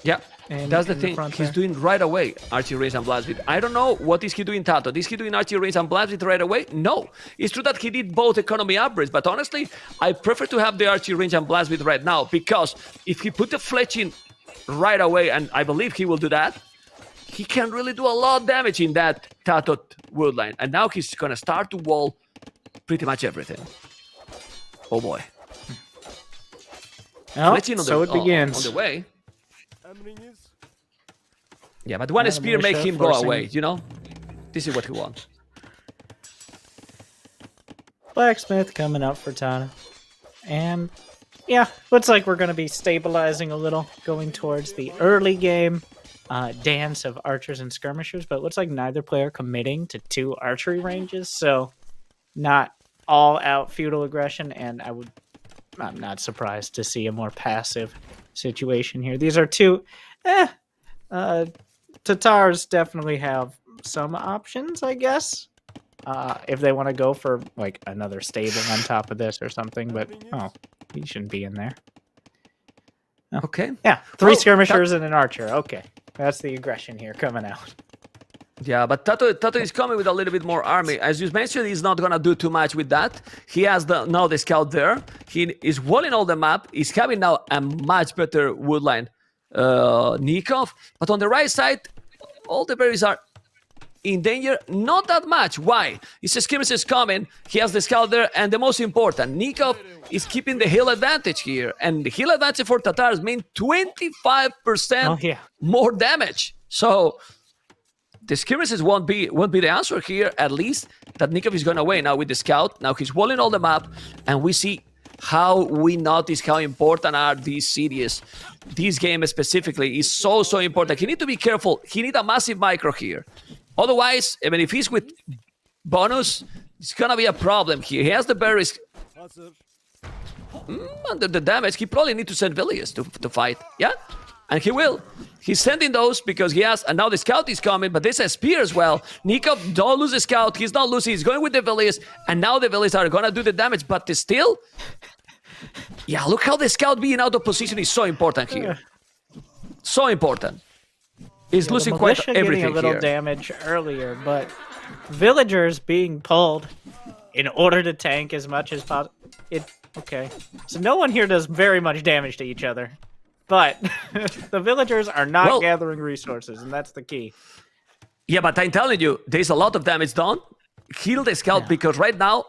Yeah, that's the thing. He's doing right away archery range and blacksmith. I don't know what is he doing, Tatoh. Is he doing archery range and blacksmith right away? No. It's true that he did both economy upgrades, but honestly, I prefer to have the archery range and blacksmith right now because if he put the fletching right away, and I believe he will do that, he can really do a lot of damage in that Tatoh woodline. And now he's going to start to wall pretty much everything. Oh boy. Oh, so it begins. On the way. Yeah, but one spear make him go away, you know? This is what he wants. Blacksmith coming up for Tatoh. And yeah, looks like we're going to be stabilizing a little, going towards the early game dance of archers and skirmishers, but it looks like neither player committing to 2 archery ranges, so not all-out feudal aggression, and I'm not surprised to see a more passive situation here. These are two. Tatars definitely have some options, I guess. If they want to go for like another stable on top of this or something, but he shouldn't be in there. Oh. Okay. Yeah, three skirmishers and an archer. Okay, that's the aggression here coming out. Yeah, but Tatoh is coming with a little bit more army. As you mentioned, he's not gonna do too much with that. He has now the scout there. He is walling all the map. He's having now a much better woodline, Nicov. But on the right side, all the berries are in danger, not that much. Why? His skirmish is coming, he has the scout there, and the most important, Nicov is keeping the hill advantage here. And the hill advantage for Tatars means 25% more damage. So the skirmishes won't be the answer here, at least that Nicov is going away now with the scout. Now he's walling all the map, and we see how we notice how important are these cities. This game specifically is so important. He need to be careful. He need a massive micro here. Otherwise, I mean, if he's with bonus, it's gonna be a problem here. He has the berries under the damage. He probably need to send villages to fight. Yeah, and he will. He's sending those because he has, and now the scout is coming, but there's a spear as well. Nicov don't lose the scout. He's not losing. He's going with the villages, and now the villages are gonna do the damage. But still, yeah, look how the scout being out of position is so important here. So important. He's losing quite everything getting a little here. Damage earlier, but villagers being pulled in order to tank as much as possible. Okay, so no one here does very much damage to each other, but the villagers are not gathering resources, and that's the key. Yeah, but I'm telling you, there's a lot of damage done. Kill the scout because right now,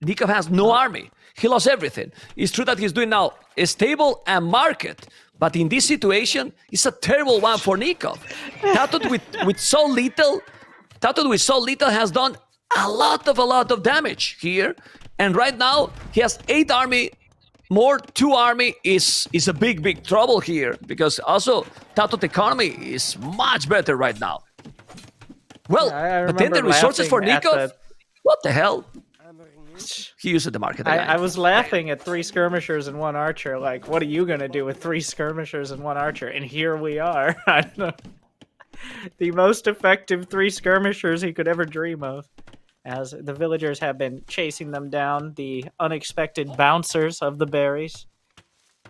Nicov has no army. He lost everything. It's true that he's doing now a stable and market, but in this situation, it's a terrible one for Nicov. Tatoh with so little has done a lot of damage here, and right now he has 8 army. More 2 army is a big trouble here because also Tatoh's economy is much better right now. Well, but then the resources for Nicov, what the hell? He used the market. I was laughing at 3 skirmishers and 1 archer. Like, what are you going to do with 3 skirmishers and 1 archer? And here we are. I don't know. The most effective 3 skirmishers he could ever dream of. As the villagers have been chasing them down, the unexpected bouncers of the berries.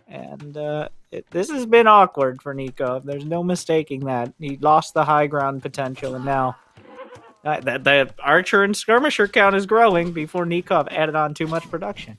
And this has been awkward for Nicov. There's no mistaking that. He lost the high ground potential, and now the archer and skirmisher count is growing before Nicov added on too much production.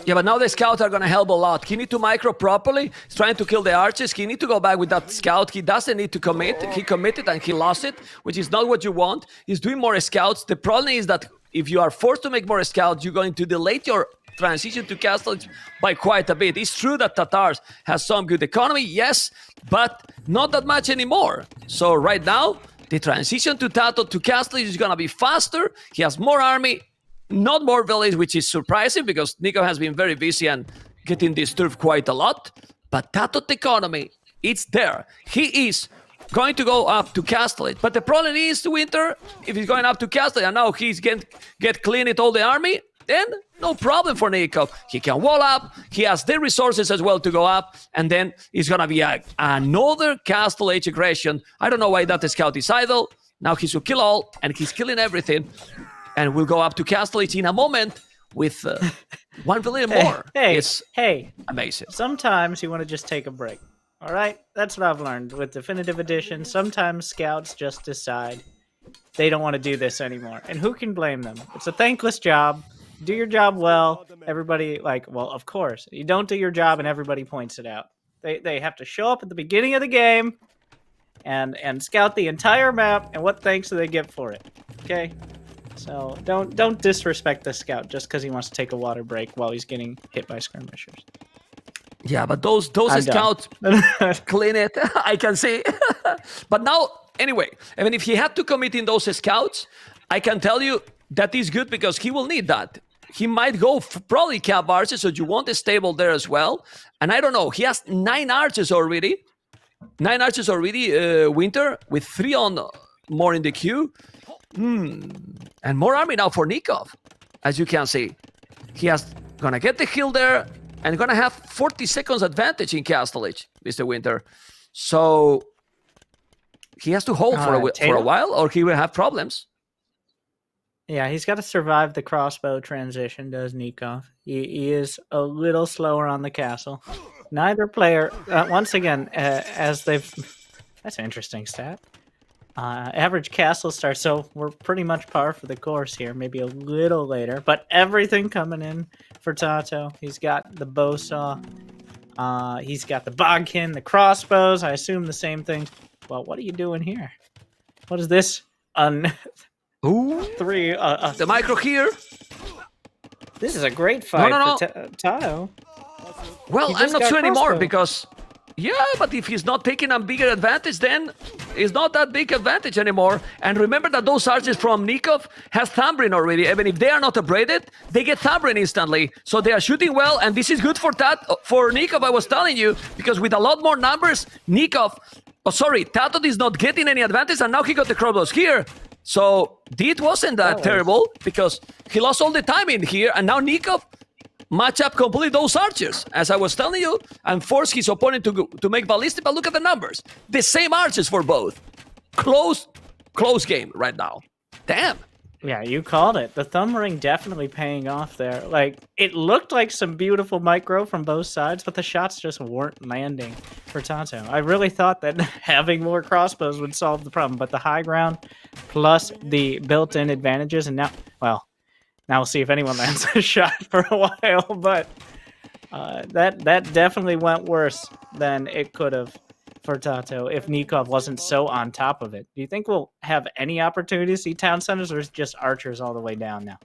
Yeah, but now the scouts are going to help a lot. He need to micro properly. He's trying to kill the archers. He need to go back with that scout. He doesn't need to commit. He committed and he lost it, which is not what you want. He's doing more scouts. The problem is that if you are forced to make more scouts, you're going to delay your transition to castle by quite a bit. It's true that Tatars has some good economy, yes, but not that much anymore. So right now, the transition to Tatoh to castle is going to be faster. He has more army. Not more village, which is surprising because Nicov has been very busy and getting disturbed quite a lot. But Tatoh's economy, it's there. He is going to go up to castle it. But the problem is, Winter, if he's going up to castle and now he's get clean it all the army, then no problem for Nicov. He can wall up. He has the resources as well to go up. And then it's going to be another castle age aggression. I don't know why that scout is idle. Now he should kill all and he's killing everything. And we'll go up to castle in a moment with 1 billion more. It's amazing. Sometimes you want to just take a break. All right? That's what I've learned with Definitive Edition. Sometimes scouts just decide they don't want to do this anymore. And who can blame them? It's a thankless job. Do your job well. Everybody, well, of course. You don't do your job and everybody points it out. They have to show up at the beginning of the game and scout the entire map. And what thanks do they get for it? Okay? So don't disrespect the scout just because he wants to take a water break while he's getting hit by skirmishers. Yeah, but those scouts clean it. I can see. But now, anyway, I mean, if he had to commit in those scouts, I can tell you that is good because he will need that. He might go probably cap archers, so you want a stable there as well. And I don't know, he has 9 archers already. 9 archers already, Winter, with 3 on more in the queue. And more army now for Nicov, as you can see. He has gonna get the hill there and gonna have 40 seconds advantage in Castlage, Mr. Winter. So he has to hold for a while, or he will have problems. Yeah, he's got to survive the crossbow transition, does Nicov. He is a little slower on the castle. Neither player, once again, as they've... That's an interesting stat. Average castle start, so we're pretty much par for the course here, maybe a little later. But everything coming in for Tatoh. He's got the bow saw. He's got the bodkin, the crossbows. I assume the same thing. Well, what are you doing here? What is this? Ooh. The micro here. This is a great fight for Tatoh. Well, I'm not sure anymore because... Yeah, but if he's not taking a bigger advantage, then it's not that big advantage anymore. And remember that those archers from Nicov has Thumbrin already. Even if they are not upgraded, they get Thumbrin instantly. So they are shooting well, and this is good for Nicov, I was telling you, because with a lot more numbers, Tatoh is not getting any advantage, and now he got the crossbows here. So it wasn't that terrible, because he lost all the time in here, and now Nicov match up completely those archers, as I was telling you, and force his opponent to make ballistic. But look at the numbers. The same archers for both. Close game right now. Damn. Yeah, you called it. The thumb ring definitely paying off there. Like, it looked like some beautiful micro from both sides, but the shots just weren't landing for Tatoh. I really thought that having more crossbows would solve the problem, but the high ground plus the built-in advantages, and now we'll see if anyone lands a shot for a while, but that definitely went worse than it could have for Tatoh if Nicov wasn't so on top of it. Do you think we'll have any opportunity to see town centers, or is it just archers all the way down now?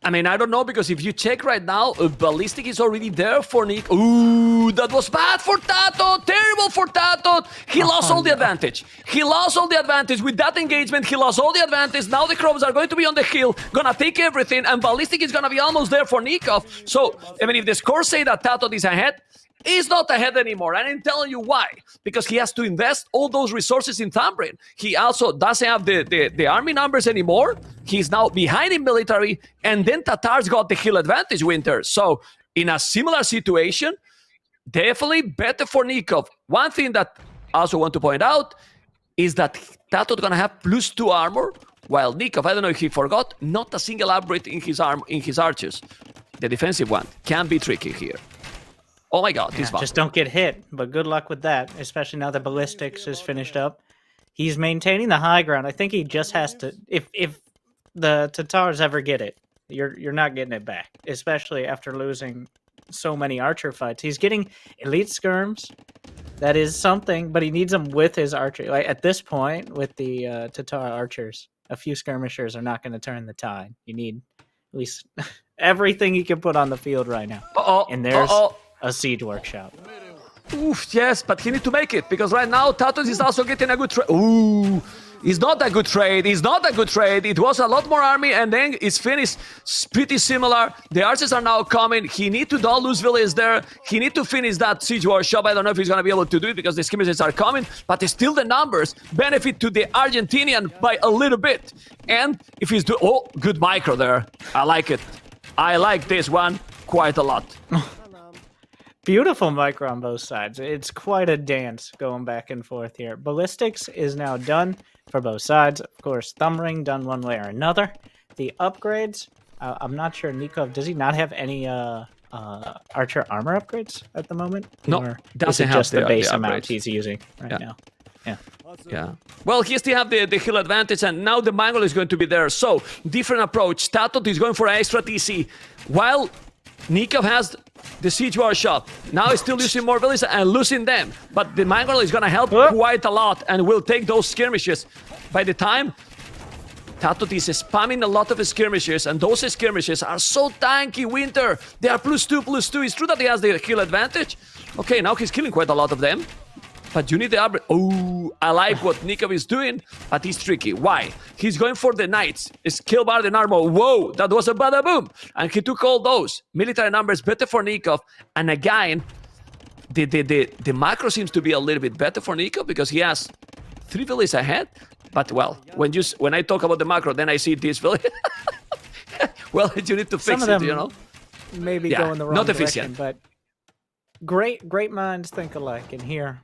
I mean, I don't know, because if you check right now, ballistic is already there for Nick. Ooh, that was bad for Tatoh. Terrible for Tatoh. He lost all the advantage. He lost all the advantage with that engagement. He lost all the advantage. Now the crows are going to be on the hill, gonna take everything, and ballistic is gonna be almost there for Nicov. So, I mean, if the scores say that Tatoh is ahead, he's not ahead anymore, and I'm telling you why. Because he has to invest all those resources in Thumbrin. He also doesn't have the army numbers anymore. He's now behind in military, and then Tatar's got the hill advantage, Winter. So, in a similar situation, definitely better for Nicov. One thing that I also want to point out is that Tato's gonna have +2 armor, while Nicov, I don't know if he forgot, not a single upgrade in his archers. The defensive one can be tricky here. Oh my god, he's fine. Just don't get hit, but good luck with that, especially now that ballistics is finished up. He's maintaining the high ground. I think he just has to... If the Tatars ever get it, you're not getting it back, especially after losing so many archer fights. He's getting elite skirms. That is something, but he needs them with his archer. Like, at this point, with the Tatar archers, a few skirmishers are not going to turn the tide. You need at least everything you can put on the field right now. And there's... a siege workshop. Oof, yes, but he needs to make it, because right now Tatoh is also getting a good trade. Ooh, it's not a good trade. It's not a good trade. It was a lot more army, and then it's finished pretty similar. The archers are now coming. He need to don't lose village there. He need to finish that siege workshop. I don't know if he's going to be able to do it, because the skirmishes are coming, but still the numbers benefit to the Argentinian by a little bit. And if he's good micro there. I like it. I like this one quite a lot. Beautiful micro on both sides. It's quite a dance going back and forth here. Ballistics is now done for both sides. Of course, thumb ring done one way or another. The upgrades, I'm not sure. Nicov, does he not have any archer armor upgrades at the moment? No, or doesn't is it have just the base the amount upgrades. he's using right now? Yeah. Well, he still have the hill advantage, and now the Mongol is going to be there. So, different approach. Tatoh is going for extra TC, while Nicov has the siege workshop. Now he's still using more villages and losing them. But the Mongol is going to help quite a lot and will take those skirmishes. By the time Tatoh is spamming a lot of skirmishes, and those skirmishes are so tanky, Winter. They are +2/+2. It's true that he has the kill advantage. Okay, now he's killing quite a lot of them. But you need the upgrade. Oh, I like what Nicov is doing, but he's tricky. Why? He's going for the knights. Skill bar and armor. Whoa, that was a bada boom. And he took all those. Military numbers better for Nicov. And again, the macro seems to be a little bit better for Nicov, because he has 3 villages ahead. But well, when I talk about the macro, then I see this village. Well, you need to fix Some of it, them maybe Yeah, go in the wrong not direction, efficient. but great minds think alike. And here,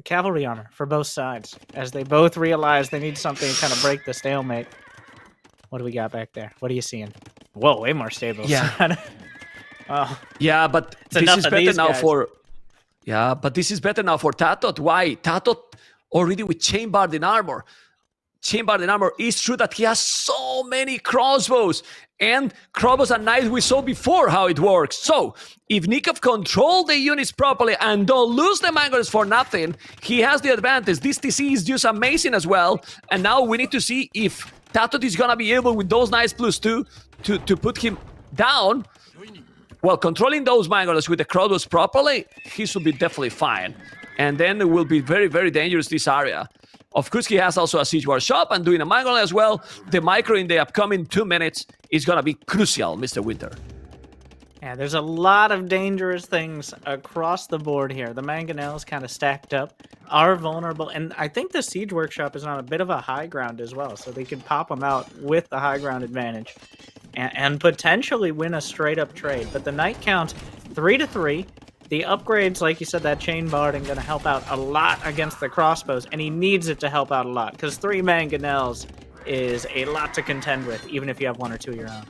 cavalry armor for both sides, as they both realize they need something to kind of break the stalemate. What do we got back there? What are you seeing? Whoa, way more stable. Yeah. Oh, Yeah, but this enough is of better these now guys. for. Yeah, but this is better now for Tatoh. Why? Tatoh already with chain-barded armor. Chain-barded armor, is true that he has so many crossbows. And crossbows and knives, we saw before how it works. So, if Nicov control the units properly and don't lose the mangoes for nothing, he has the advantage. This TC is just amazing as well. And now we need to see if Tatoh is going to be able, with those knights +2, to put him down. Well, controlling those mangoes with the crossbows properly, he should be definitely fine. And then it will be very, very dangerous, this area. Of course, he has also a siege workshop and doing a mangle as well. The micro in the upcoming 2 minutes is going to be crucial, Mr. Winter. Yeah, there's a lot of dangerous things across the board here. The mangonels kind of stacked up, are vulnerable, and I think the siege workshop is on a bit of a high ground as well, so they can pop them out with the high ground advantage and potentially win a straight-up trade. But the knight count 3-3. The upgrades, like you said, that chain barding going to help out a lot against the crossbows, and he needs it to help out a lot, because 3 mangonels is a lot to contend with, even if you have 1 or 2 of your own.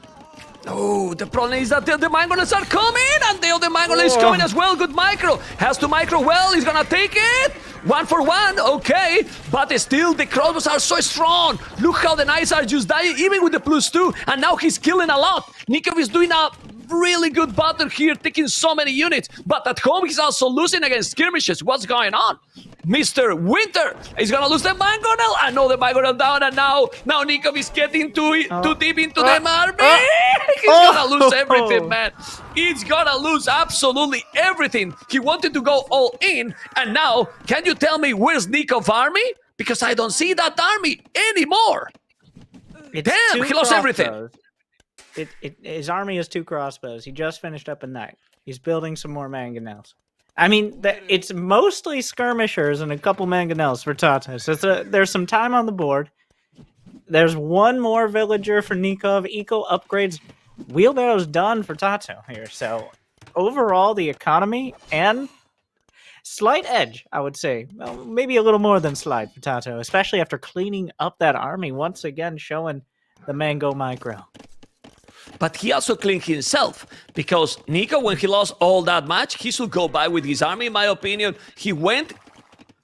Oh, the problem is that the mangonels are coming, and the other mangonel is coming as well. Good micro. Has to micro well. He's going to take it. 1 for 1. Okay. But still, the crossbows are so strong. Look how the knights are just dying, even with the +2. And now he's killing a lot. Nicov is doing a really good battle here, taking so many units. But at home, he's also losing against skirmishes. What's going on? Mr. Winter is gonna lose the mangonel. I know the mangonel down, and now Nicov is getting too deep into the army. He's gonna lose everything, man. He's gonna lose absolutely everything. He wanted to go all in, and now, can you tell me where's Nikov's army? Because I don't see that army anymore. Damn, he lost everything. His army is 2 crossbows. He just finished up a knight. He's building some more mangonels. I mean, it's mostly skirmishers and a couple mangonels for Tatoh. So there's some time on the board. There's 1 more villager for Nicov. Eco upgrades. Wheelbarrow's done for Tatoh here. So overall, the economy and slight edge, I would say. Well, maybe a little more than slight for Tatoh, especially after cleaning up that army, once again showing the mango micro. But he also cleaned himself, because Nicov, when he lost all that match, he should go by with his army, in my opinion. He went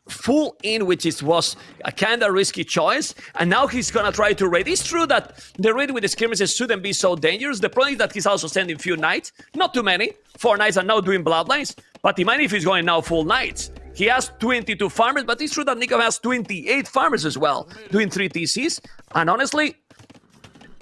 full in, which was a kind of risky choice, and now he's gonna try to raid. It's true that the raid with the skirmishes shouldn't be so dangerous. The problem is that he's also sending few knights, not too many. 4 knights are now doing bloodlines, but imagine if he's going now full knights. He has 22 farmers, but it's true that Nicov has 28 farmers as well, doing 3 TCs, and honestly,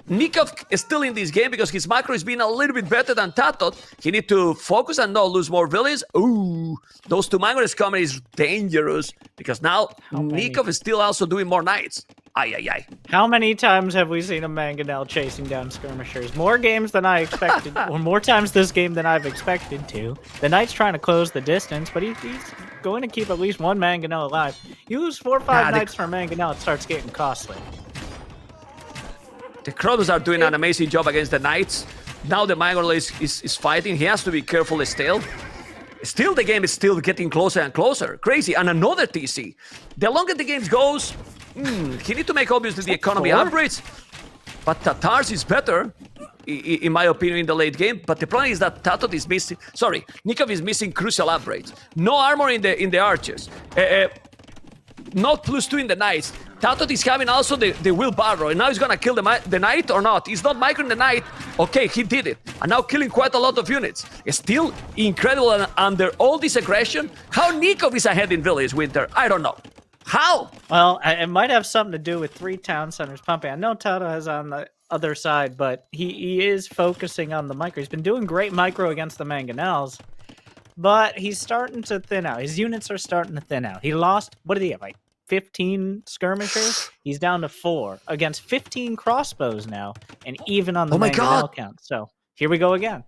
Nicov is still in this game because his macro is being a little bit better than Tatoh. He need to focus and not lose more villages. Ooh, those 2 mangoes coming is dangerous, because now Nicov is still also doing more knights. Ay. How many times have we seen a mangonel chasing down skirmishers? More games than I expected, or more times this game than I've expected to. The knight's trying to close the distance, but he's going to keep at least 1 mangonel alive. You lose 4 or 5 knights for a mangonel, it starts getting costly. The crossbows are doing an amazing job against the knights. Now the mangonel is fighting. He has to be careful still. Still, the game is still getting closer and closer. Crazy. And another TC. The longer the game goes, he need to make obviously the economy upgrades. But Tatar's is better, in my opinion, in the late game. But the problem is that Tatoh is missing. Sorry, Nicov is missing crucial upgrades. No armor in the archers. Not +2 in the knights. Tatoh is having also the wheelbarrow, and now he's gonna kill the knight or not. He's not microing the knight. Okay, he did it. And now killing quite a lot of units. It's still incredible, and under all this aggression, how Nicov is ahead in village, Winter, I don't know. How? Well, it might have something to do with 3 town centers pumping. I know Tatoh is on the other side, but he is focusing on the micro. He's been doing great micro against the mangonels, but he's starting to thin out. His units are starting to thin out. He lost, what did he have, like 15 skirmishers? He's down to 4 against 15 crossbows now, and even on the mangonel count. So here we go again.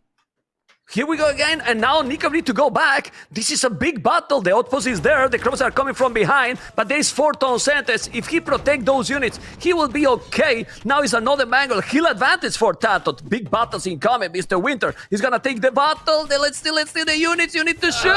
Here we go again, and now Nicov need to go back. This is a big battle. The outpost is there. The crops are coming from behind, but there is 4 Toncentes. If he protect those units, he will be okay. Now is another Mangle. Heal advantage for Tatoh. Big battles incoming. Mr. Winter is gonna take the battle. Let's see the units. You need to shoot.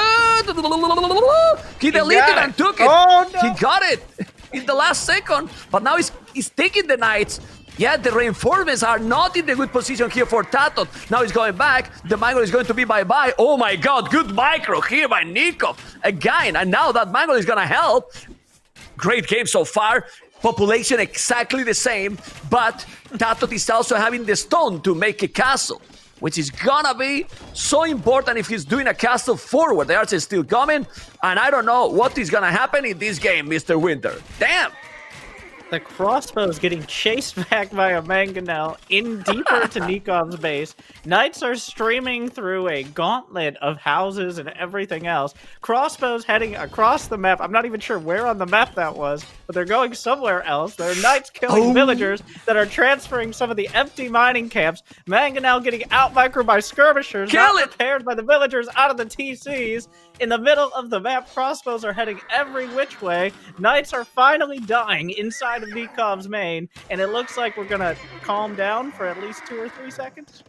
He deleted and took it. Oh, no. He got it in the last second, but now he's taking the Knights. Yeah, the reinforcements are not in the good position here for Tatoh. Now he's going back. The Mangle is going to be bye-bye. Oh my god, good micro here by Nicov. Again, and now that Mangle is gonna help. Great game so far. Population exactly the same, but Tatoh is also having the stone to make a castle, which is gonna be so important if he's doing a castle forward. The archers still coming, and I don't know what is gonna happen in this game, Mr. Winter. Damn! The crossbow is getting chased back by a mangonel in deeper to Nikov's base. Knights are streaming through a gauntlet of houses and everything else. Crossbows heading across the map. I'm not even sure where on the map that was, but they're going somewhere else. There are knights killing villagers that are transferring some of the empty mining camps. Mangonel getting out-microed by skirmishers, not prepared by the villagers out of the TCs. In the middle of the map, crossbows are heading every which way. Knights are finally dying inside of Nikov's main, and it looks like we're gonna calm down for at least 2 or 3 seconds.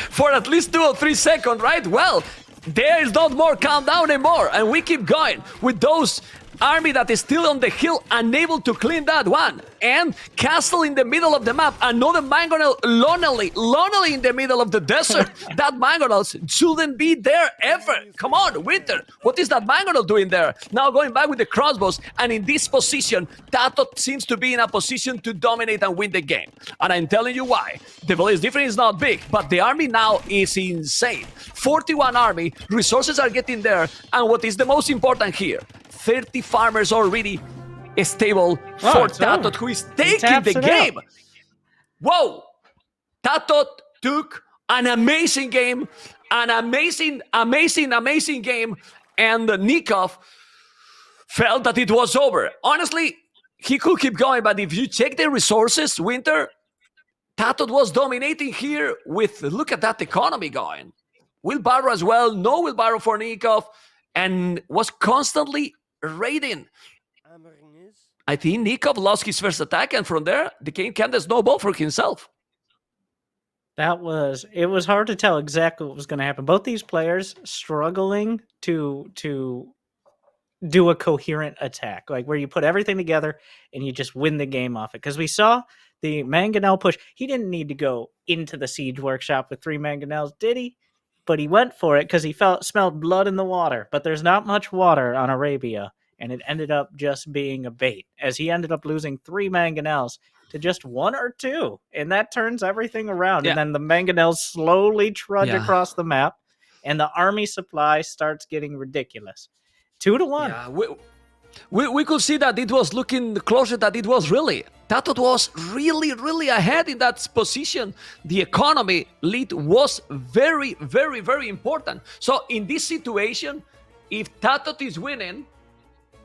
For at least 2 or 3 seconds, right? Well, there is not more countdown anymore, and we keep going with those army that is still on the hill, unable to clean that one. And castle in the middle of the map, another mangonel lonely in the middle of the desert. That mangonel shouldn't be there ever. Come on, Winter, what is that mangonel doing there? Now going back with the crossbows, and in this position, Tatoh seems to be in a position to dominate and win the game. And I'm telling you why. The village difference is not big, but the army now is insane. 41 army, resources are getting there, and what is the most important here, 30 farmers already stable for Tatoh, who is taking the game. Whoa! Tatoh took an amazing game, an amazing game, and Nicov felt that it was over. Honestly, he could keep going, but if you check the resources, Winter, Tatoh was dominating here with, look at that economy going. Wheelbarrow as well, no wheelbarrow for Nicov, and was constantly raiding. I think Nicov lost his first attack, and from there, the game can snowball for himself. It was hard to tell exactly what was going to happen. Both these players struggling to do a coherent attack, like where you put everything together and you just win the game off it. Because we saw the Mangonel push. He didn't need to go into the siege workshop with 3 Mangonels, did he? But he went for it because he smelled blood in the water. But there's not much water on Arabia, and it ended up just being a bait, as he ended up losing 3 Mangonels to just 1 or 2, and that turns everything around. Yeah. And then the Mangonels slowly trudge across the map, and the army supply starts getting ridiculous. 2 to 1. Yeah, we could see that it was looking closer than it was really. Tatoh was really ahead in that position. The economy lead was very important. So in this situation, if Tatoh is winning,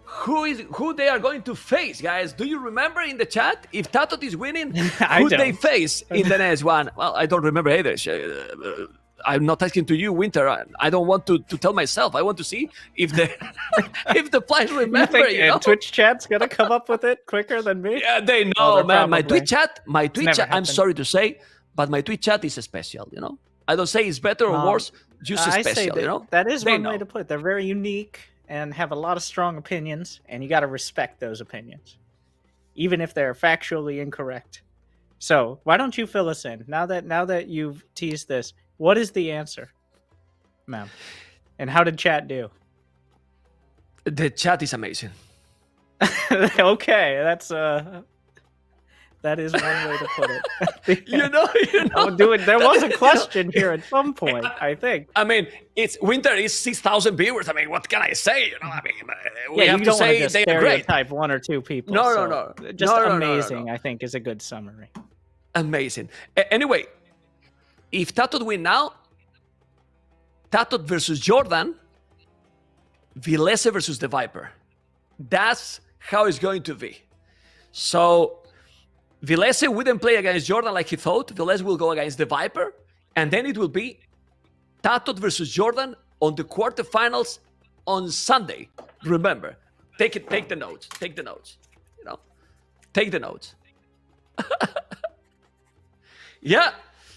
who they are going to face, guys? Do you remember in the chat? If Tatoh is winning, who they face in the next one? Well, I don't remember either. I'm not asking to you, Winter. I don't want to tell myself. I want to see if the if the players remember. You know? Twitch chat's gonna come up with it quicker than me. Yeah, they know, man. My Twitch chat. I'm sorry to say, but my Twitch chat is special. You know, I don't say it's better or worse. Just special. You know, that is one way to put it. They're very unique and have a lot of strong opinions, and you got to respect those opinions, even if they're factually incorrect. So why don't you fill us in now that you've teased this? What is the answer, ma'am? And how did chat do? The chat is amazing. Okay, that is one way to put it. you know. There was a question here at some point, I think. I mean, it's Winter is 6,000 viewers. I mean, what can I say? You know, I mean, we have you to don't say want to they are great. Stereotype 1 or 2 people. No. Just amazing, I think, is a good summary. Amazing. Anyway, if Tatoh win now, Tatoh versus Jordan, Vilese versus the Viper. That's how it's going to be. So Vilese wouldn't play against Jordan like he thought. Vilese will go against the Viper, And then it will be Tatoh versus Jordan on the quarterfinals on Sunday. Remember, take the notes. Take the notes. Take the notes. Yeah.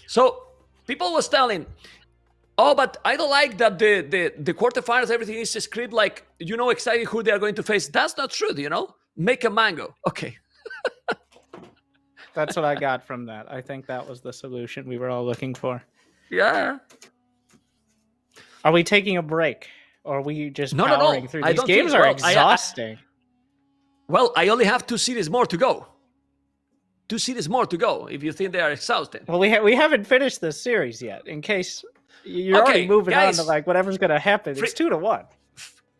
So people was telling, oh, but I don't like that the quarterfinals, everything is scripted like you know exactly who they are going to face. That's not true, Make a mango. Okay. That's what I got from that. I think that was the solution we were all looking for. Yeah. Are we taking a break? Or are we just No. powering through? I These don't games think- are well, exhausting. I only have 2 cities more to go. 2 cities more to go if you think they are exhausted. Well, we haven't finished this series yet. In case you're Okay, already moving guys. on to like whatever's going to happen. It's 2-1.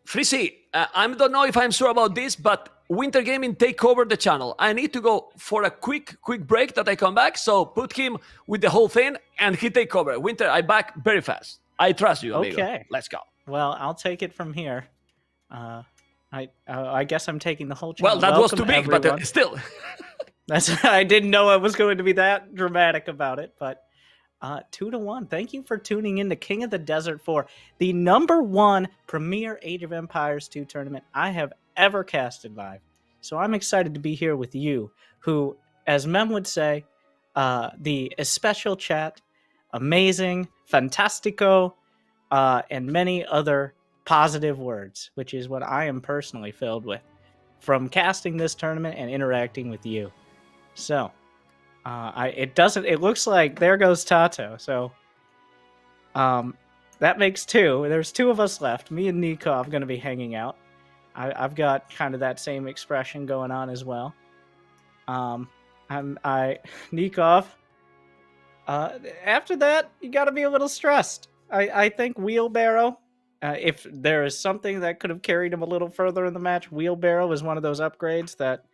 Frizzy, I don't know if I'm sure about this, but Winter Gaming take over the channel. I need to go for a quick break that I come back. So put him with the whole thing and he take over. Winter, I back very fast. I trust you, amigo. Okay. Let's go. Well, I'll take it from here. I guess I'm taking the whole channel. Well, that was too Welcome, big, but everyone. still. I didn't know I was going to be that dramatic about it, but 2-1. Thank you for tuning in to King of the Desert 4, the #1 premier Age of Empires 2 tournament I have ever casted live. So I'm excited to be here with you, who, as Memb would say, the special chat, amazing, fantastico, and many other positive words, which is what I am personally filled with from casting this tournament and interacting with you. So, it looks like there goes Tatoh. So, that makes 2. There's 2 of us left. Me and Nicov going to be hanging out. I've got kind of that same expression going on as well. Nicov. After that, you got to be a little stressed. I think Wheelbarrow, if there is something that could have carried him a little further in the match, Wheelbarrow is one of those upgrades that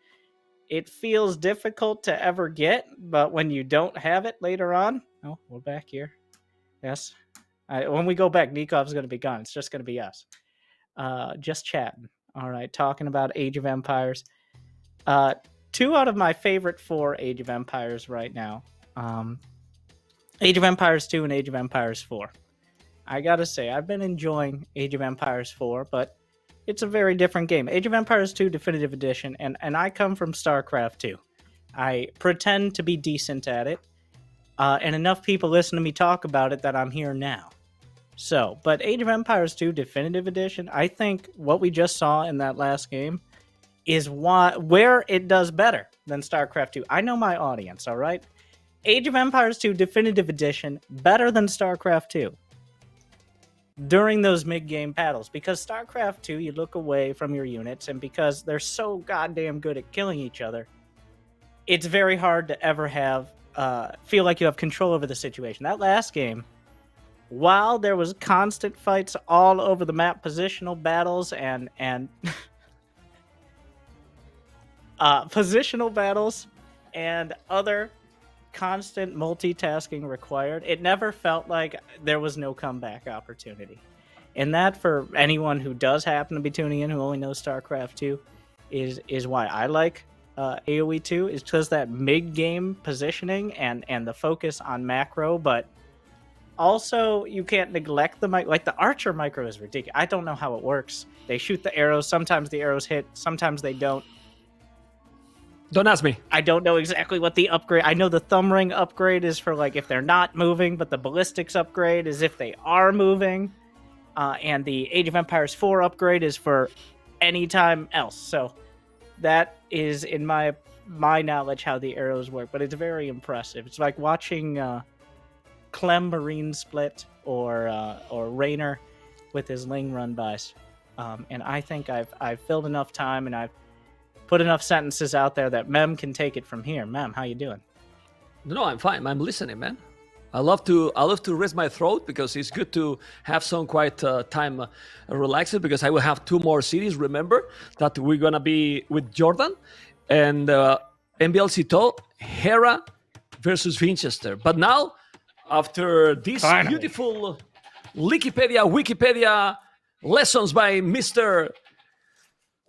it feels difficult to ever get, but when you don't have it later on... Oh, we're back here. Yes. When we go back, Nikov's going to be gone. It's just going to be us. Just chatting. All right, talking about Age of Empires. 2 out of my favorite 4 Age of Empires right now. Age of Empires 2 and Age of Empires 4. I gotta say, I've been enjoying Age of Empires 4, but it's a very different game. Age of Empires 2 Definitive Edition, and I come from StarCraft 2. I pretend to be decent at it, and enough people listen to me talk about it that I'm here now. So, but Age of Empires 2 Definitive Edition, I think what we just saw in that last game is where it does better than StarCraft 2. I know my audience, all right? Age of Empires 2 Definitive Edition, better than StarCraft 2. During those mid-game battles, because StarCraft 2, you look away from your units, and because they're so goddamn good at killing each other, it's very hard to ever feel like you have control over the situation. That last game, while there was constant fights all over the map, positional battles and positional battles and other constant multitasking required, it never felt like there was no comeback opportunity. And that, for anyone who does happen to be tuning in who only knows StarCraft 2, is why I like AOE2, is because that mid-game positioning and the focus on macro, but also you can't neglect the like the Archer micro is ridiculous. I don't know how it works. They shoot the arrows, sometimes the arrows hit, sometimes they don't. Don't ask me. I don't know exactly what the upgrade... I know the thumb ring upgrade is for like if they're not moving, but the ballistics upgrade is if they are moving. And the Age of Empires 4 upgrade is for any time else. So that is, in my knowledge, how the arrows work. But it's very impressive. It's like watching Clem Marine split or Raynor with his Ling run bys. And I think I've filled enough time and I've put enough sentences out there that Memb can take it from here. Memb, how you doing? No, I'm fine. I'm listening, man. I love to rest my throat because it's good to have some quiet time relaxed, because I will have 2 more series. Remember that we're gonna be with Jordan and MBL Tatoh, Hera versus Winchester. But now, after this beautiful Wikipedia lessons by Mr.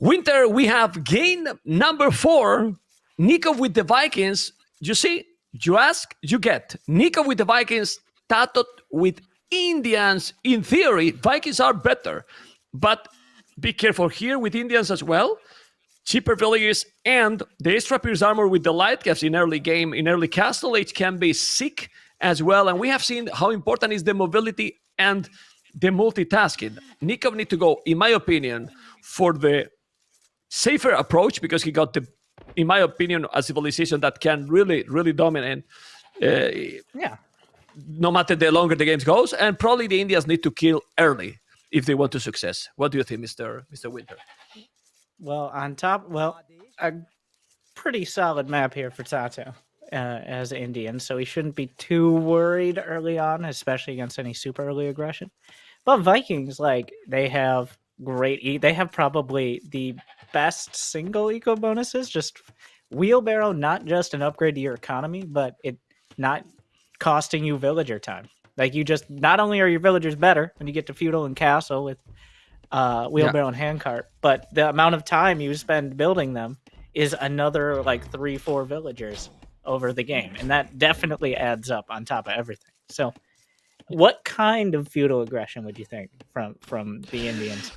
Winter, we have game number 4, Nicov with the Vikings. You see, you ask, you get. Nicov with the Vikings Tatoh with Indians, in theory, Vikings are better. But be careful here with Indians as well. Cheaper villages and the extra pierce armor with the light caps in early game, in early castle age can be sick as well. And we have seen how important is the mobility and the multitasking. Nicov need to go, in my opinion, for the safer approach because he got the, in my opinion, a civilization that can really, really dominate. No matter the longer the games goes, and probably the Indians need to kill early if they want to success. What do you think, Mr. Winter? Well, a pretty solid map here for Tatoh as Indian, so he shouldn't be too worried early on, especially against any super early aggression. But Vikings, like, they have they have probably the best single eco bonuses. Just wheelbarrow, not just an upgrade to your economy, but it not costing you villager time. Like, you just, not only are your villagers better when you get to feudal and castle with wheelbarrow and handcart, but the amount of time you spend building them is another like 3-4 villagers over the game, and that definitely adds up on top of everything. So what kind of feudal aggression would you think from the Indians?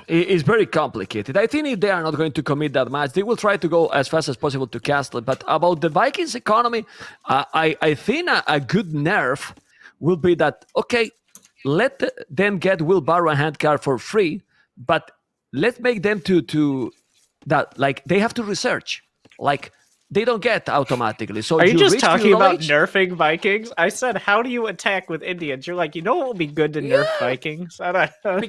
It's very complicated. I think if they are not going to commit that much, they will try to go as fast as possible to castle. But about the Vikings economy, I think a good nerf will be that, okay, let them get wheelbarrow and handcart for free, but let's make them to that, like, they have to research, like, they don't get automatically. So are you just reach talking about age? nerfing Vikings? I said, how do you attack with Indians? You're like, you know what would be good to nerf Vikings? I don't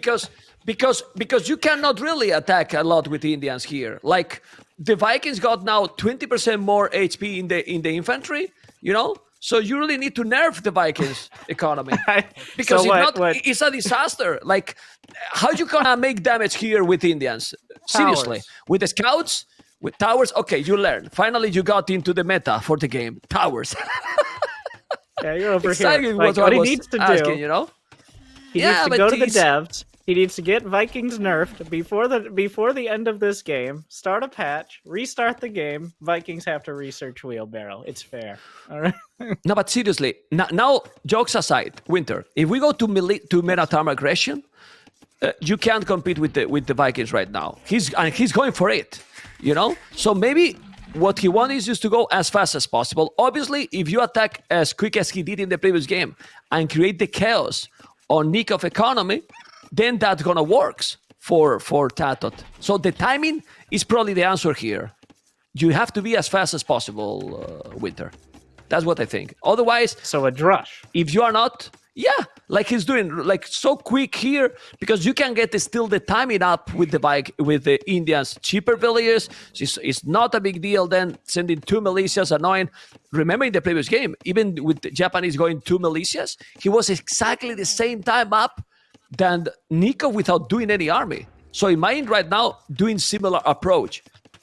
because you cannot really attack a lot with Indians here. Like, the Vikings got now 20% more HP in the infantry, you know? So you really need to nerf the Vikings economy because So if not, it's a disaster. Like, how you gonna make damage here with Indians? Seriously, Towers. with the scouts, with towers. Okay, you learn. Finally, you got into the meta for the game. Towers. Yeah, you're over Exactly here. what Like, what I he was needs to asking, do, you know? he needs to go to the devs. He needs to get Vikings nerfed before the end of this game. Start a patch, restart the game. Vikings have to research wheelbarrow. It's fair. All right. No, but seriously, now jokes aside, Winter, if we go to meta time aggression, you can't compete with the Vikings right now. He's going for it, you know. So maybe what he wants is just to go as fast as possible. Obviously, if you attack as quick as he did in the previous game and create the chaos on Nicov economy, then that's gonna work for Tatoh. So the timing is probably the answer here. You have to be as fast as possible, Winter. That's what I think. Otherwise, So a drush. if you are not, like he's doing, like, so quick here, because you can get still the timing up with the Indians cheaper villages. It's not a big deal. Then sending 2 militias, annoying. Remember in the previous game, even with the Japanese going 2 militias, he was exactly the same time up than Nicov without doing any army. So in mind right now, doing similar approach,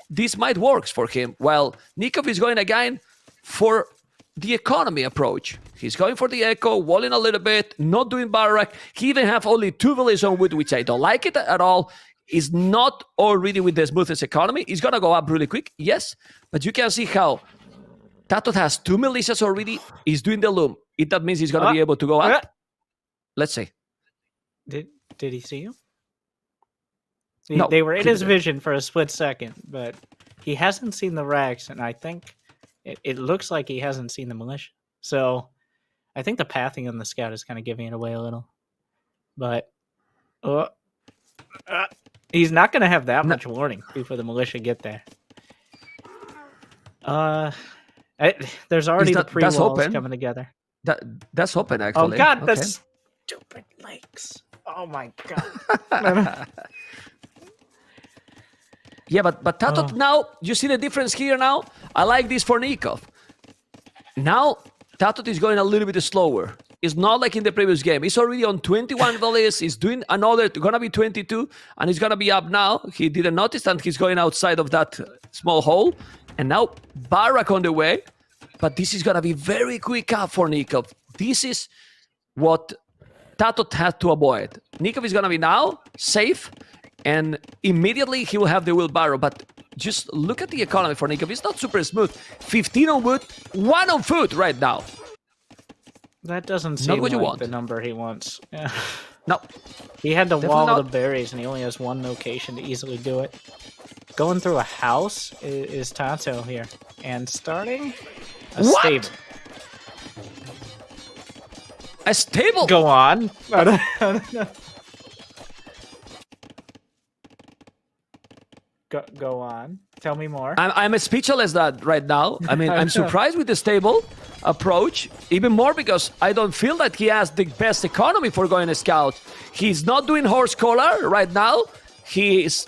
this might work for him. While Nicov is going again for the economy approach. He's going for the echo, walling a little bit, not doing barrack. He even have only 2 villages on wood, which I don't like it at all. Is not already with the smoothest economy. He's gonna go up really quick, yes, but you can see how Tatoh has 2 militias already. He's doing the loom. That means he's gonna be able to go up. Let's see. Did he see you? No, They were in he his didn't. vision for a split second, but he hasn't seen the racks, and I think it looks like he hasn't seen the militia. So I think the pathing on the scout is kind of giving it away a little. But he's not going to have that much warning before the militia get there. There's already the pre-walls open. coming together. That's open, Oh, actually. God, Okay. that's stupid lakes. Oh, my God. Yeah, but Tatoh now, you see the difference here now? I like this for Nicov. Now, Tatoh is going a little bit slower. It's not like in the previous game. He's already on 21 villages. He's doing another, gonna be 22, and he's gonna be up now. He didn't notice, and he's going outside of that small hole. And now, Barak on the way. But this is gonna be very quick up for Nicov. This is what Tatoh had to avoid. Nicov is gonna be now safe, and immediately he will have the wheelbarrow. But just look at the economy for Nicov. It's not super smooth. 15 on wood, 1 on food right now. That doesn't Not seem what you like want. the number he wants. Yeah. No. He had to Definitely wall not. the berries, and he only has one location to easily do it. Going through a house is Tatoh here. And starting a What? stable. A stable? Go on. I don't know. Go on. Tell me more. I'm speechless that right now. I mean, I'm surprised with the stable approach, even more because I don't feel that he has the best economy for going a scout. He's not doing horse collar right now. He is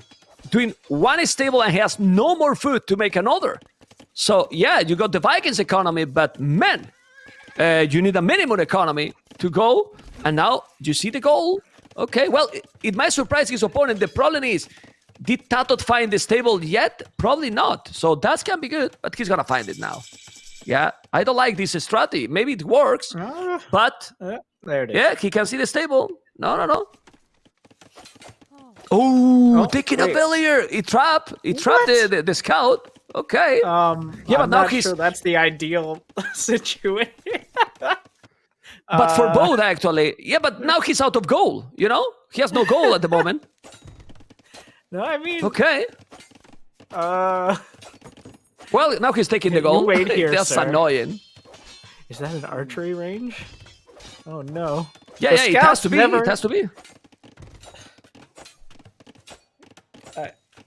doing one stable and he has no more food to make another. So yeah, you got the Vikings economy, but man, you need a minimum economy to go. And now you see the goal. Okay, well, it might surprise his opponent. The problem is, did Tatoh find the stable yet? Probably not. So that can be good, but he's gonna find it now. Yeah, I don't like this strategy. Maybe it works, but There it is. yeah, he can see the stable. No. Oh, taking a wait. failure. He trapped the scout. Okay. Yeah, but I'm now not he's- sure that's the ideal situation. But for both, actually. Yeah, but now he's out of goal, you know? He has no goal at the moment. No, I mean, Okay. uh, Well, now he's taking the You goal. wait here, That's sir. annoying. is that an archery range? Oh no. Yeah, The it has scouts to be. never- It has to be.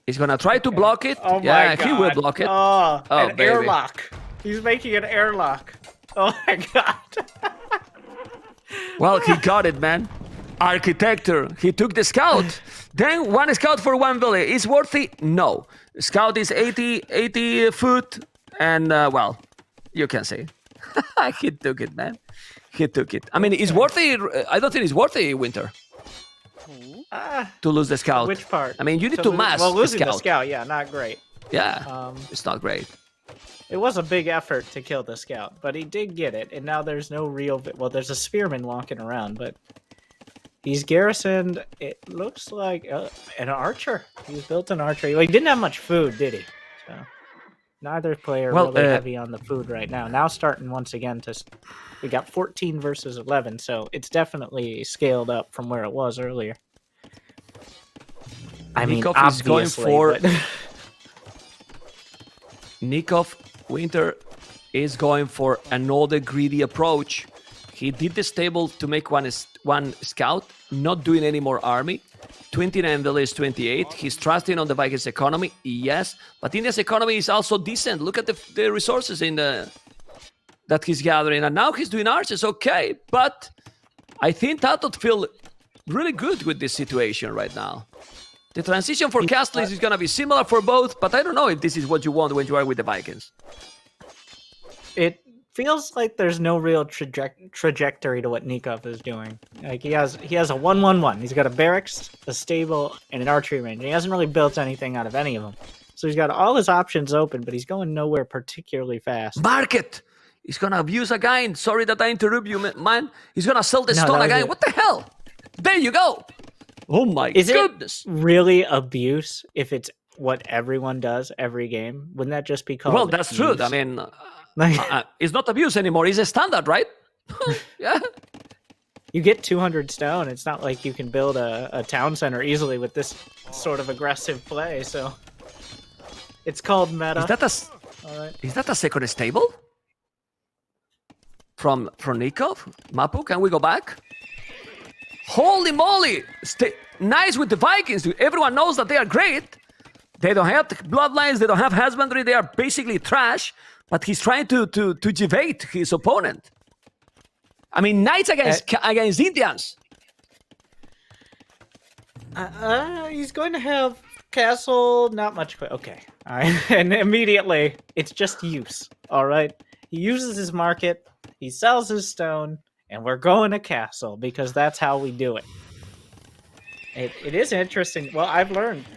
He's gonna try to block it. Oh yeah, my god. he will block it. Oh, Oh, an baby. airlock. He's making an airlock. Oh my god. Well, he got it, man. Architecture. He took the scout. Then one scout for one village. Is worthy? No. Scout is 80 foot. And, well, you can say. He took it, man. He took it. I mean, it's worthy. I don't think it's worthy, Winter, to lose the scout. Which part? I mean, you need to lose- mass Well, the losing scout. the scout, yeah, not great. Yeah, it's not great. It was a big effort to kill the scout, but he did get it, and now there's no real... Well, there's a spearman walking around, but he's garrisoned, it looks like, an archer. He's built an archer. Well, he didn't have much food, did he? So neither player Well, really heavy on the food right now. Now starting once again to... We got 14 versus 11, so it's definitely scaled up from where it was earlier. I mean, Nicov is going obviously, for- but- Nicov Winter is going for another greedy approach. He did the stable to make one scout, not doing any more army. 29 village 28. He's trusting on the Vikings economy, yes, but India's economy is also decent. Look at the resources in the that he's gathering, and now he's doing archers. Okay, but I think Tatoh feel really good with this situation right now. The transition for castles is gonna be similar for both, but I don't know if this is what you want when you are with the Vikings. It feels like there's no real trajectory to what Nicov is doing. Like he has a 1-1-1. He's got a barracks, a stable, and an archery range. He hasn't really built anything out of any of them. So he's got all his options open, but he's going nowhere particularly fast. Market! He's gonna abuse again. Sorry that I interrupt you, man. He's gonna sell the No, stone that was again. it. What the hell? There you go. Oh my Is goodness. it really abuse if it's what everyone does every game? Wouldn't that just be called Well, that's true. use? I mean, Like, it's not abuse anymore. It's a standard, right? Yeah. you get 200 stone. It's not like you can build a town center easily with this sort of aggressive play. So it's called meta. All right. Is that a second stable? From Nicov? Mapu, can we go back? Holy moly! Nice with the Vikings. Everyone knows that they are great. They don't have bloodlines. They don't have husbandry. They are basically trash. But he's trying to evade his opponent. I mean, knights against Indians. He's going to have castle. Not much. Okay. All right. And immediately, it's just use. All right. He uses his market. He sells his stone, and we're going to castle because that's how we do it. It is interesting. Well,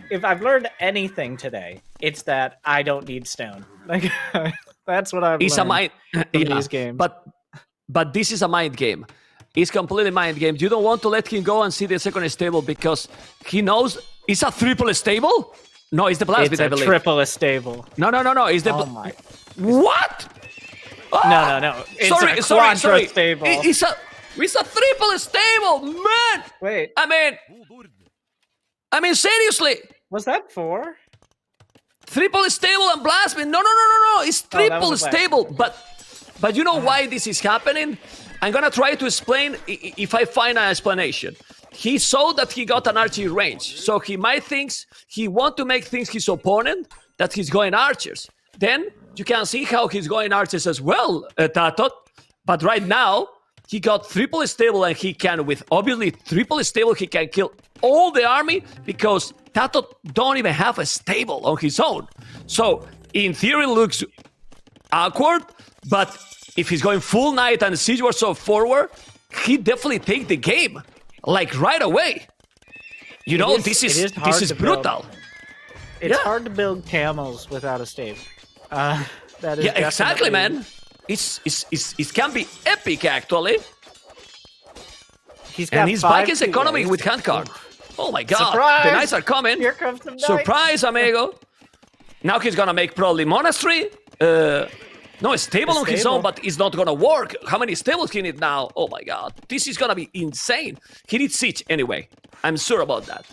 if I've learned anything today, it's that I don't need stone. Like that's what I've It's a learned mind from these games. But this is a mind game. It's completely mind game. You don't want to let him go and see the second stable because he knows it's a triple stable. No, it's the plasmid, It's I a believe. triple stable. No. It's the Oh my! what? No. It's a quadra stable. It's a triple stable, man. Wait, I mean, seriously. was that 4? Triple stable and blasphemy. No. It's triple stable. But you know why this is happening? I'm gonna try to explain if I find an explanation. He saw that he got an archery range, so he might think he want to make things his opponent that he's going archers. Then you can see how he's going archers as well, Tatoh. But right now he got triple stable, and he can, with obviously triple stable, he can kill all the army because Tatoh don't even have a stable on his own. So in theory, it looks awkward, but if he's going full knight and siege warrior forward, he definitely take the game, like right away. You know, this is brutal. It's hard to build camels without a stable. That is exactly, man. It can be epic, actually. He's got and his Vikings economy with handcard. Oh my god. Surprise! The knights are coming. Here comes the knights. Surprise, amigo. Now he's gonna make probably monastery. No, a stable on his own, but it's not gonna work. How many stables he need now? Oh my god. This is gonna be insane. He needs siege anyway. I'm sure about that.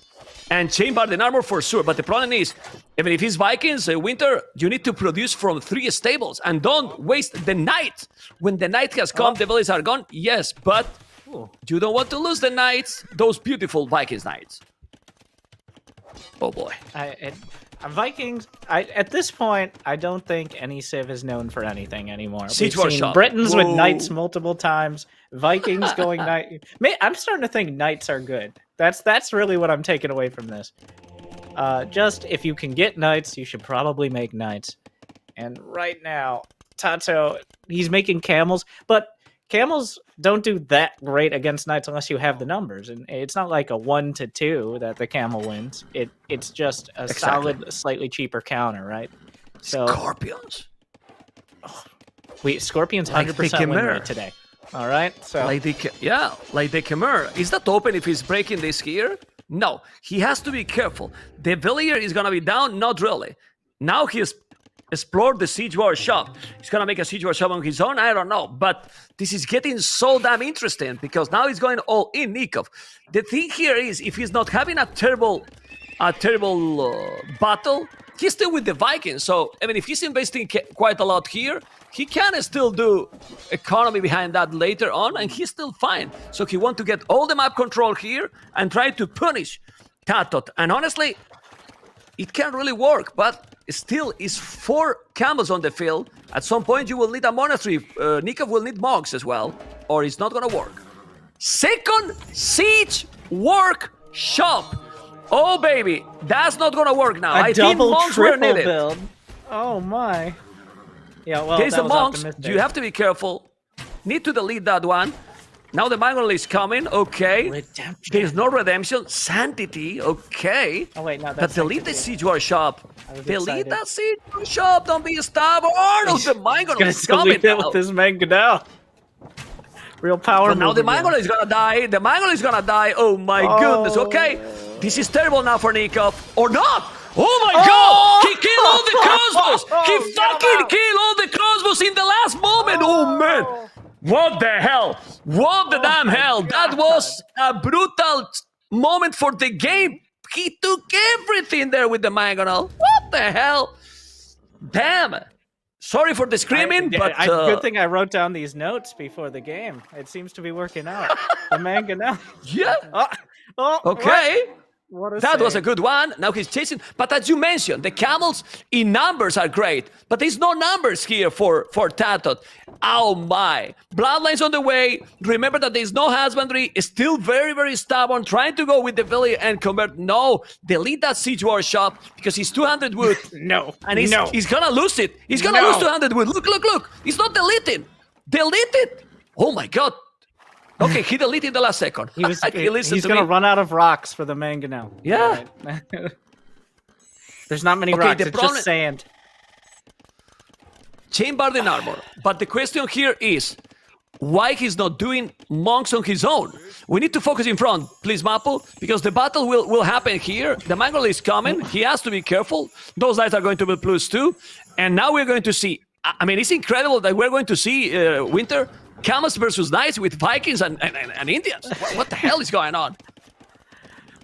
And chainbard and armor for sure. But the problem is, even if he's Vikings, Winter, you need to produce from 3 stables. And don't waste the knight. When the knight has come, the villas are gone. Yes, but you don't want to lose the knights. Those beautiful Vikings knights. Oh boy. Vikings, at this point, I don't think any civ is known for anything anymore. Siege We've seen Workshop. Britons with knights multiple times, Vikings going knight. I'm starting to think knights are good. That's really what I'm taking away from this. Just if you can get knights, you should probably make knights. And right now, Tatoh, he's making camels, but camels don't do that great against knights unless you have the numbers, and it's not like a 1-2 that the camel wins. It's just a solid, slightly cheaper counter, right? So Scorpions. Scorpions 100% win rate today. All right, so like the Khmer. Is that open if he's breaking this here? No, he has to be careful. The villager is gonna be down. Not really. Now he's explored the siege war shop. He's gonna make a siege war shop on his own. I don't know, but this is getting so damn interesting because now he's going all in Nicov. The thing here is, if he's not having a terrible battle, he's still with the Vikings. So I mean, if he's investing quite a lot here, he can still do economy behind that later on, and he's still fine. So he wants to get all the map control here and try to punish Tatoh. And honestly, it can really work, but still is 4 camels on the field. At some point, you will need a monastery. Nicov will need monks as well, or it's not gonna work. Second siege workshop. Oh baby, that's not gonna work now. I think monks were needed. Build. Oh my. Yeah, well, there's that the was monks. optimistic. You have to be careful. Need to delete that one. Now the Mongol is coming. Okay. Redemption. There's no redemption. Sanctity. Okay. Oh wait, no, But that's delete the Sanctity. siege workshop. was Delete excited. that siege workshop. Don't be a stubborn. Oh no, the Mongol Gonna is coming delete it now. with this Mangadao. Real power. But now move the again. Mongol is gonna die. The Mongol is gonna die. Oh my goodness. Okay. This is terrible now for Nicov. Or not. Oh my god! He killed all the crossbows! He fucking killed all the crossbows in the last moment! Oh man! What the hell? What the damn hell? That was a brutal moment for the game. He took everything there with the Mangonel. What the hell? Damn! Sorry for the screaming, but good thing I wrote down these notes before the game. It seems to be working out. The Mangonel. yeah. Okay. Okay. That was a good one. Now he's chasing. But as you mentioned, the camels in numbers are great. But there's no numbers here for Tatoh. Oh my. Bloodlines on the way. Remember that there's no husbandry. Still very, very stubborn. Trying to go with the village and convert. No. Delete that siege workshop because he's 200 wood. No. And he's gonna lose it. He's gonna lose 200 wood. Look. He's not deleting. Delete it. Oh my god. Okay, he deleted the last second. He's going to run out of rocks for the Mangonel. Yeah. Right. There's not many rocks, it's just sand. Chainbard and armor. But the question here is, why he's not doing monks on his own? We need to focus in front, please, Mapo, because the battle will happen here. The Mongol is coming. He has to be careful. Those knights are going to be +2. And now we're going to see I mean, it's incredible that we're going to see Winter Camels versus Knights with Vikings and Indians. What the hell is going on?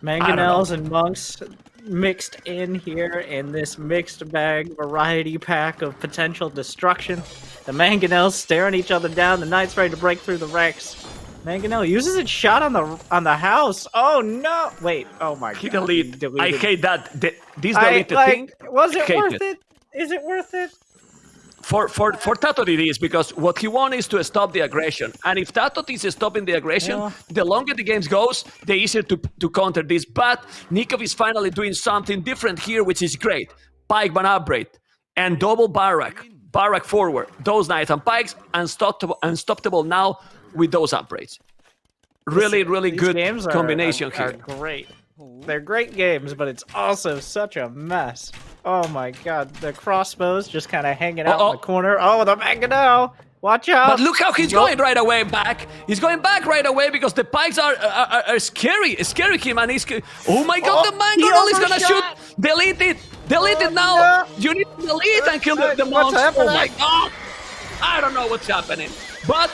Mangonels and monks mixed in here in this mixed bag variety pack of potential destruction. The Mangonels staring each other down. The Knights ready to break through the ranks. Mangonel uses its shot on the house. Oh no! Wait. Oh my god. He deleted. I hate that. This deleted thing. Was it worth it? Is it worth it? For Tatoh it is, because what he wants is to stop the aggression. And if Tatoh is stopping the aggression, the longer the game goes, the easier to counter this. But Nicov is finally doing something different here, which is great. Pikeman upgrade and double barrack forward. Those Knights and Pikes unstoppable now with those upgrades. Really good games combination are here. Great. They're great games, but it's also such a mess. Oh my god, the crossbows just kind of hanging out in the corner. Oh, the Mangonel! Watch out! But look how he's going right away back. He's going back right away because the Pikes are scary him, and he's... Oh my god, the Mangonel is gonna shoot! Delete it now! No. You need to delete and kill the monks! Oh my god! I don't know what's happening. But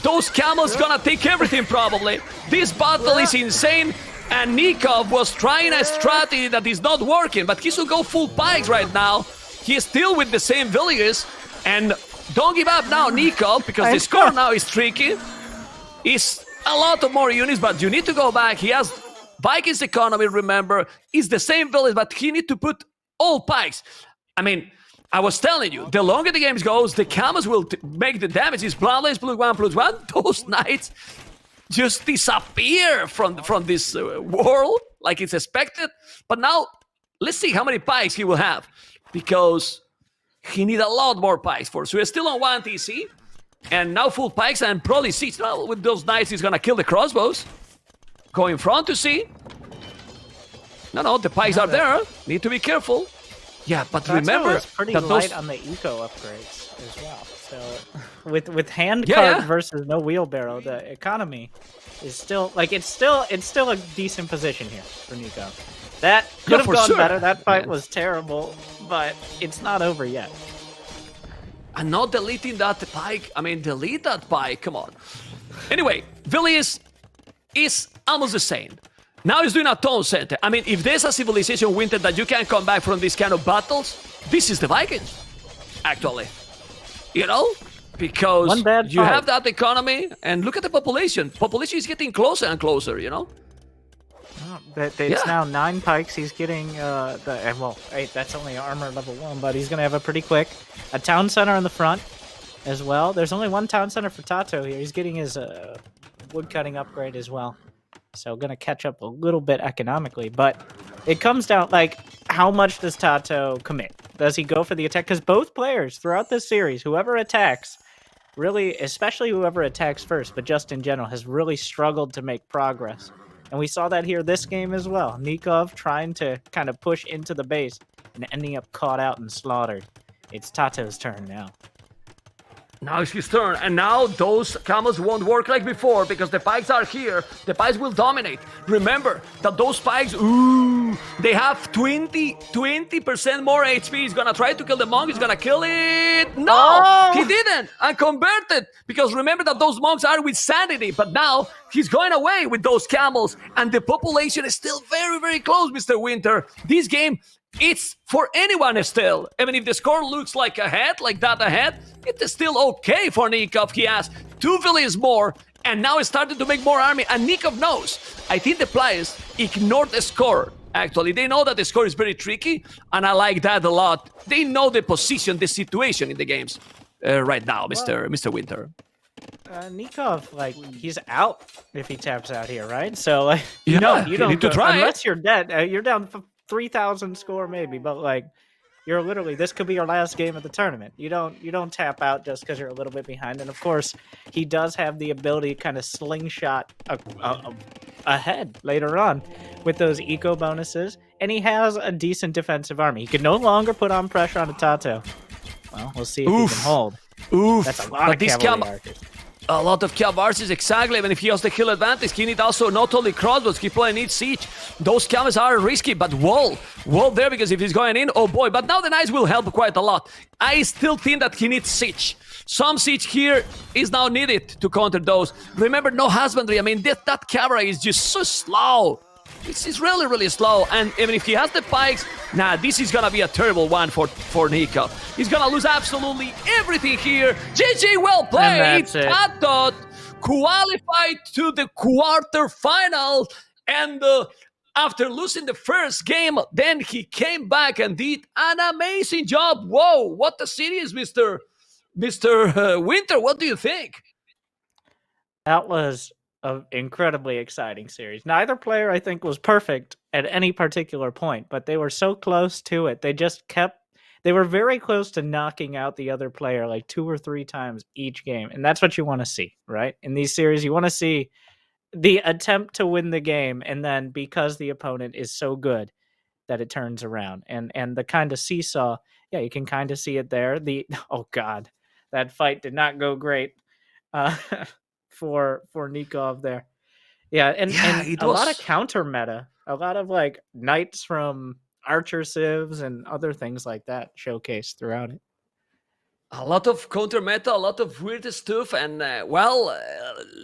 those camels gonna take everything probably. This battle is insane. And Nicov was trying a strategy that is not working, but he should go full Pikes right now. He is still with the same villagers, and don't give up now, Nicov, because the score now is tricky. It's a lot of more units, but you need to go back. He has Vikings economy, remember. It's the same village, but he need to put all Pikes. I mean, I was telling you, the longer the game goes, the camels will make the damage. It's bloodlines +1/+1. Those Knights just disappear from this world like it's expected. But now, let's see how many Pikes he will have, because he need a lot more Pikes for. So he's still on 1 TC, and now full Pikes and probably 6. Now with those Knights, he's gonna kill the crossbows. Go in front to see. No, the Pikes are there. Need to be careful. Yeah, but remember pretty that light on the eco upgrades as well. So with hand cart versus no wheelbarrow, the economy is still it's still a decent position here for Nicov. That could have gone better. That fight was terrible, but it's not over yet. And not deleting that Pike. I mean, delete that Pike. Come on. Anyway, Villiers is almost the same. Now he's doing a town center. I mean, if there's a civilization, Winter, that you can't come back from these kind of battles, this is the Vikings, actually. You know? Because you have that economy, and look at the population. Population is getting closer and closer, you know? It's now 9 Pikes. He's getting, that's only armor level 1, but he's going to have a pretty quick. A town center in the front as well. There's only 1 town center for Tatoh here. He's getting his woodcutting upgrade as well. So going to catch up a little bit economically, but it comes down, how much does Tatoh commit? Does he go for the attack? Because both players throughout this series, whoever attacks, really, especially whoever attacks first, but just in general, has really struggled to make progress. And we saw that here this game as well. Nicov trying to kind of push into the base and ending up caught out and slaughtered. It's Tatoh's turn now. Now it's his turn, and now those camels won't work like before because the Pikes are here. The Pikes will dominate. Remember that those Pikes, they have 20% more HP. He's gonna try to kill the monk. He's gonna kill it. No, he didn't. And converted, because remember that those monks are with sanity. But now he's going away with those camels, and the population is still very, very close, Mr. Winter. This game, it's for anyone still. Even if the score looks like ahead, it is still okay for Nicov. He has 2 villages more, and now he's starting to make more army, and Nicov knows. I think the players ignored the score, actually. They know that the score is very tricky, and I like that a lot. They know the position, the situation in the games right now, Mr. Winter. Nicov, he's out if he taps out here, right? So, you don't need to try unless you're dead. You're down 3,000 score maybe, but you're literally, this could be your last game of the tournament. You don't tap out just because you're a little bit behind. And of course, he does have the ability to kind of slingshot ahead later on with those eco bonuses, and he has a decent defensive army. He can no longer put on pressure on a Tatoh. Well, we'll see if he can hold. That's a lot of cavalry archers. A lot of Cavarsis, exactly. Even if he has the kill advantage, he needs also not only crossbows, he probably needs siege. Those Cavs are risky, but wall there, because if he's going in, oh boy. But now the knights will help quite a lot. I still think that he needs siege. Some siege here is now needed to counter those. Remember, no husbandry. I mean, that cavalry is just so slow. It's really, really slow. And even if he has the pikes, nah, this is gonna be a terrible one for Nicov. He's gonna lose absolutely everything here. GG, well played. Tatoh qualified to the quarterfinal. And after losing the first game, then he came back and did an amazing job. Whoa, what a series, Mr. Winter. What do you think? That was an incredibly exciting series. Neither player, I think, was perfect at any particular point, but they were so close to it. They were very close to knocking out the other player like 2 or 3 times each game. And that's what you want to see, right? In these series, you want to see the attempt to win the game, and then because the opponent is so good that it turns around. And the kind of seesaw, yeah, you can kind of see it there. Oh God, that fight did not go great. For Nicov there. Yeah, and a lot of counter meta. A lot of like knights from archer civs and other things like that showcased throughout it. A lot of counter meta, a lot of weird stuff, and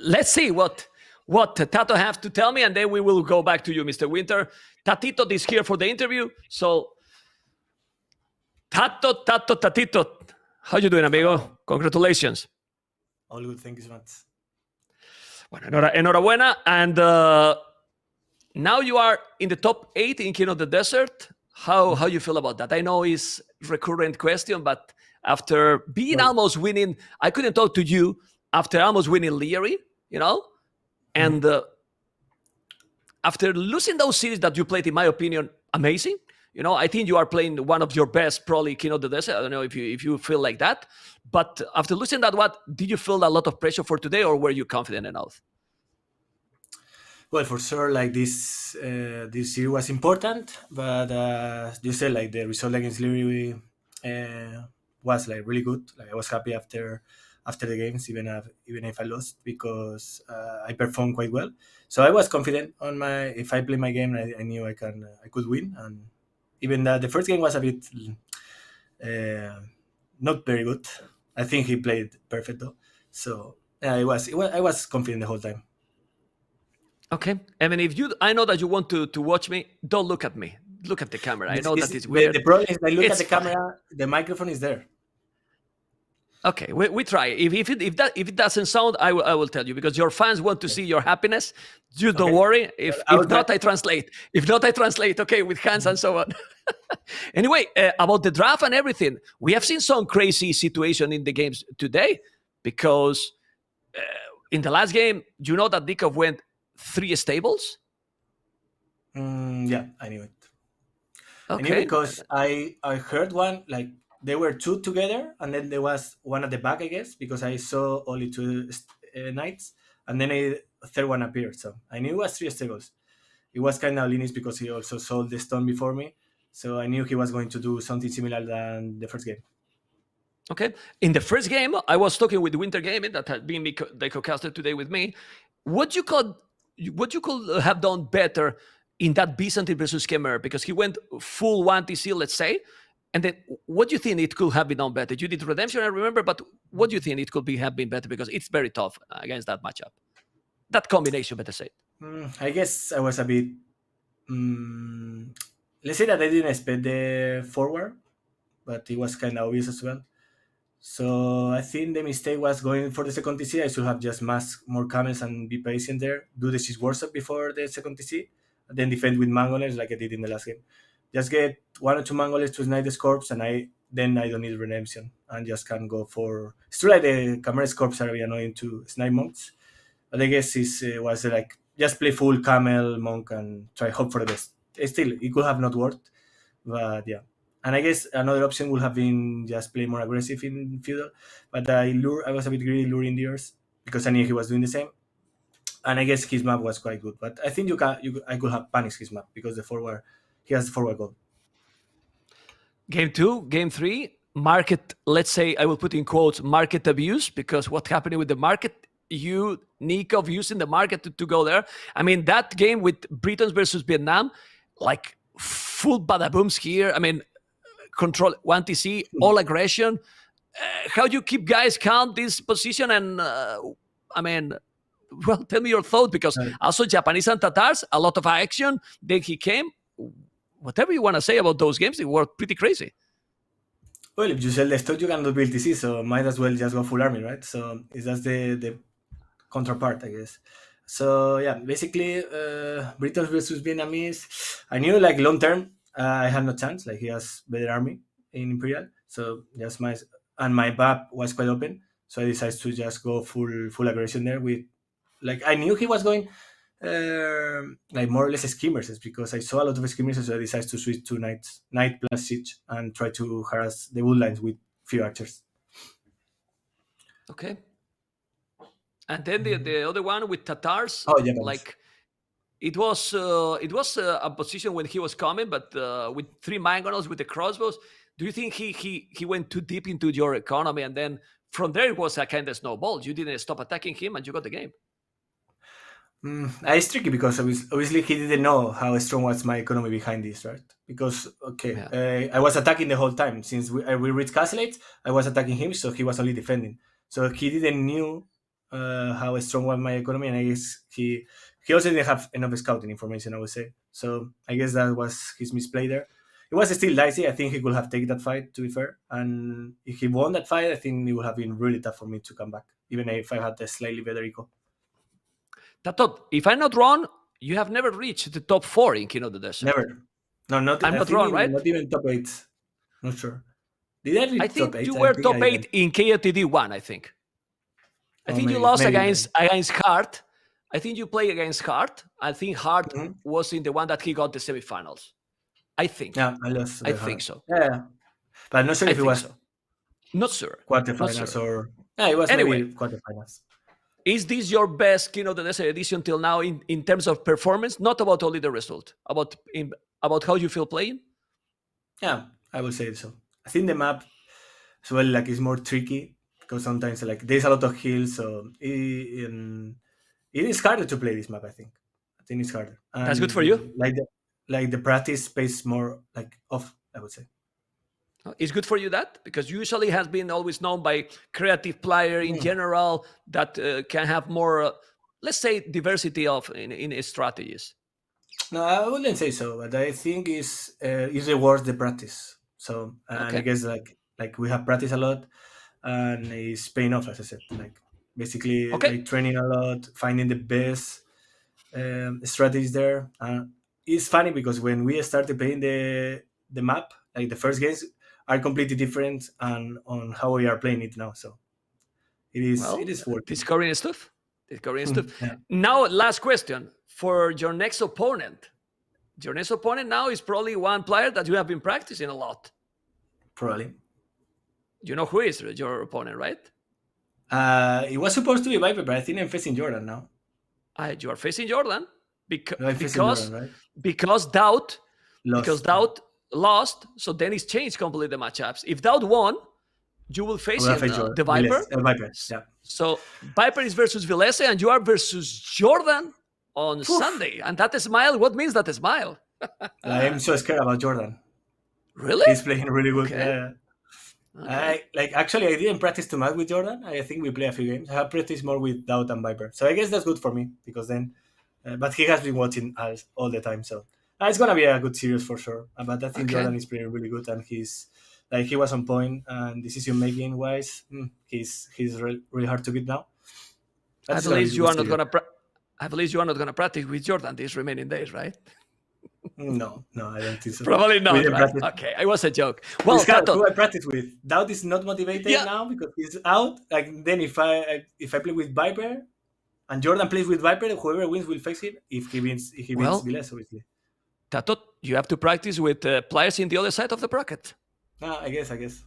let's see what Tatoh have to tell me, and then we will go back to you, Mr. Winter. Tatito is here for the interview, so Tatito, how you doing, amigo? Congratulations. All good, thank you so much. Bueno, enhorabuena. And now you are in the top 8 in King of the Desert. How you feel about that? I know it's recurrent question, but after being almost winning, I couldn't talk to you after almost winning Leary, you know? And after losing those series that you played, in my opinion, amazing. You know, I think you are playing one of your best, probably King of the Desert. I don't know if you feel like that. But after losing that, did you feel a lot of pressure for today, or were you confident enough? Well, for sure, like this series was important, but you said like the result against Leary was like really good. Like I was happy after the games, even if I lost, because I performed quite well. So I was confident on if I play my game, I knew I could win. And even the first game was a bit not very good. I think he played perfect though. So yeah, I was confident the whole time. Okay. I mean, I know that you want to watch me. Don't look at me. Look at the camera. I know that it's weird. The problem is I look at the camera, the microphone is there. Okay, we try. If it doesn't sound, I will tell you, because your fans want to see your happiness. Just don't worry. If not, I translate. If not, I translate. Okay, with hands and so on. Anyway, about the draft and everything, we have seen some crazy situation in the games today, because in the last game, you know that Nicov went 3 stables. Yeah, I knew it. Okay. I knew because I heard one, like there were 2 together, and then there was one at the back, I guess, because I saw only 2 knights, and then a third one appeared. So I knew it was 3 stables. It was kind of Linus because he also sold the stone before me, so I knew he was going to do something similar than the first game. Okay. In the first game, I was talking with Winter Gaming that had been the co-caster today with me. What you could have done better in that Byzantine versus Khmer, because he went full 1 TC, let's say. And then what do you think it could have been done better? You did Redemption, I remember, but what do you think it could have been better? Because it's very tough against that matchup. That combination, better say. I guess I was a bit... let's say that I didn't expect the forward, but it was kind of obvious as well. So I think the mistake was going for the second TC. I should have just masked more camels and be patient there, do the siege workshop before the second TC, and then defend with Mangolers like I did in the last game. Just get 1 or 2 Mangolers to snipe the Scorps, and I don't need Redemption and just can go for... It's true like the Camera Scorps are very annoying to snipe monks, but I guess it was like just play full camel monk and try hope for the best. Still, it could have not worked, but yeah. And I guess another option would have been just play more aggressive in feudal, but I was a bit greedy luring Deers because I knew he was doing the same. And I guess his map was quite good, but I think I could have punished his map because he has the forward goal. Game 2, game 3, market, let's say, I will put in quotes, market abuse, because what's happening with the market you, Nicov, using the market to go there. I mean, that game with Britons versus Vietnam, like full badabooms here. I mean, control 1TC, all aggression. How do you keep guys calm this position? And I mean, well, tell me your thought, because also Japanese and Tatars, a lot of action. Then he came. Whatever you want to say about those games, they were pretty crazy. Well, if you sell the stock, you can do BLTC, so might as well just go full army, right? So that's the counterpart, I guess. So yeah, basically, Britons versus Vietnamese. I knew like long term, I had no chance. Like he has better army in Imperial, so just my map was quite open. So I decided to just go full aggression there with, like, I knew he was going like more or less skirmishes, because I saw a lot of skirmishes, so I decided to switch to knight plus siege and try to harass the wood lines with few archers. Okay. And then the other one with Tatars, like it was a position when he was coming, but with 3 mangonels with the crossbows. Do you think he went too deep into your economy, and then from there it was a kind of snowball? You didn't stop attacking him, and you got the game. It's tricky because obviously he didn't know how strong was my economy behind this, right? Because I was attacking the whole time since we reached Castleates. I was attacking him, so he was only defending. So he didn't knew how strong was my economy, and I guess he also didn't have enough scouting information, I would say. So I guess that was his misplay there. It was still dicey. I think he could have taken that fight, to be fair. And if he won that fight, I think it would have been really tough for me to come back, even if I had a slightly better eco. Tatoh, if I'm not wrong, you have never reached the top 4 in King of the Desert. Never. No, not. I'm not wrong, right? Not even top 8. Not sure. Did I reach top 8? I think you were top 8 in KOTD 1, I think. I think you lost against Hart. I think you played against Hart. I think Hart was in the one that he got the semifinals. I think. Yeah, I lost. I think so. Yeah. But I'm not sure if it was. So. Not sure. Quarterfinals or. Yeah, it was maybe quarterfinals. Is this your best King of the Desert edition till now in terms of performance? Not about only the result, about how you feel playing? Yeah, I would say so. I think the map as well, like, is more tricky because sometimes like there's a lot of hills, so it is harder to play this map. I think it's harder. And that's good for you. Like the practice pays more like off, I would say. It's good for you, that, because usually has been always known by creative player in general that can have more, let's say, diversity in strategies. No, I wouldn't say so, but I think it rewards the practice. So I guess like we have practiced a lot, and it's paying off, as I said. Like basically, like training a lot, finding the best strategies there. It's funny because when we started playing the map, like the first games are completely different and on how we are playing it now. So it is working. Discovering stuff. Yeah. Now, last question for your next opponent. Your next opponent now is probably one player that you have been practicing a lot. Probably. You know who is your opponent, right? It was supposed to be Viper, but I think I'm facing Jordan now. You are facing Jordan because Jordan, right? because Doubt lost, so then it's changed completely the matchups. If Doubt won, you will face the Viper. Viper, yeah. So Viper is versus Vilese, and you are versus Jordan on Sunday. And that smile, what means that smile? I am so scared about Jordan. Really? He's playing really good. Okay. Actually, I didn't practice too much with Jordan. I think we play a few games. I have practiced more with Doubt and Viper. So I guess that's good for me because then, but he has been watching us all the time. So it's going to be a good series for sure. But I think Jordan is playing really good, and he was on point, and decision making wise, he's really hard to beat now. At least you are not gonna practice with Jordan these remaining days, right? No, I don't think so. Probably not. Right? Okay, it was a joke. Well, Tatoh, who I practice with. Doubt is not motivated now because he's out. Like then, if I play with Viper, and Jordan plays with Viper, whoever wins will face it. If he wins Viles, obviously. Tatoh, you have to practice with players in the other side of the bracket. I guess.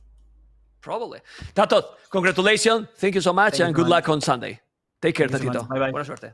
Probably. Tatoh, congratulations. Thank you so much, and good luck on Sunday. Take care, Tatito. Bye-bye. Buena suerte.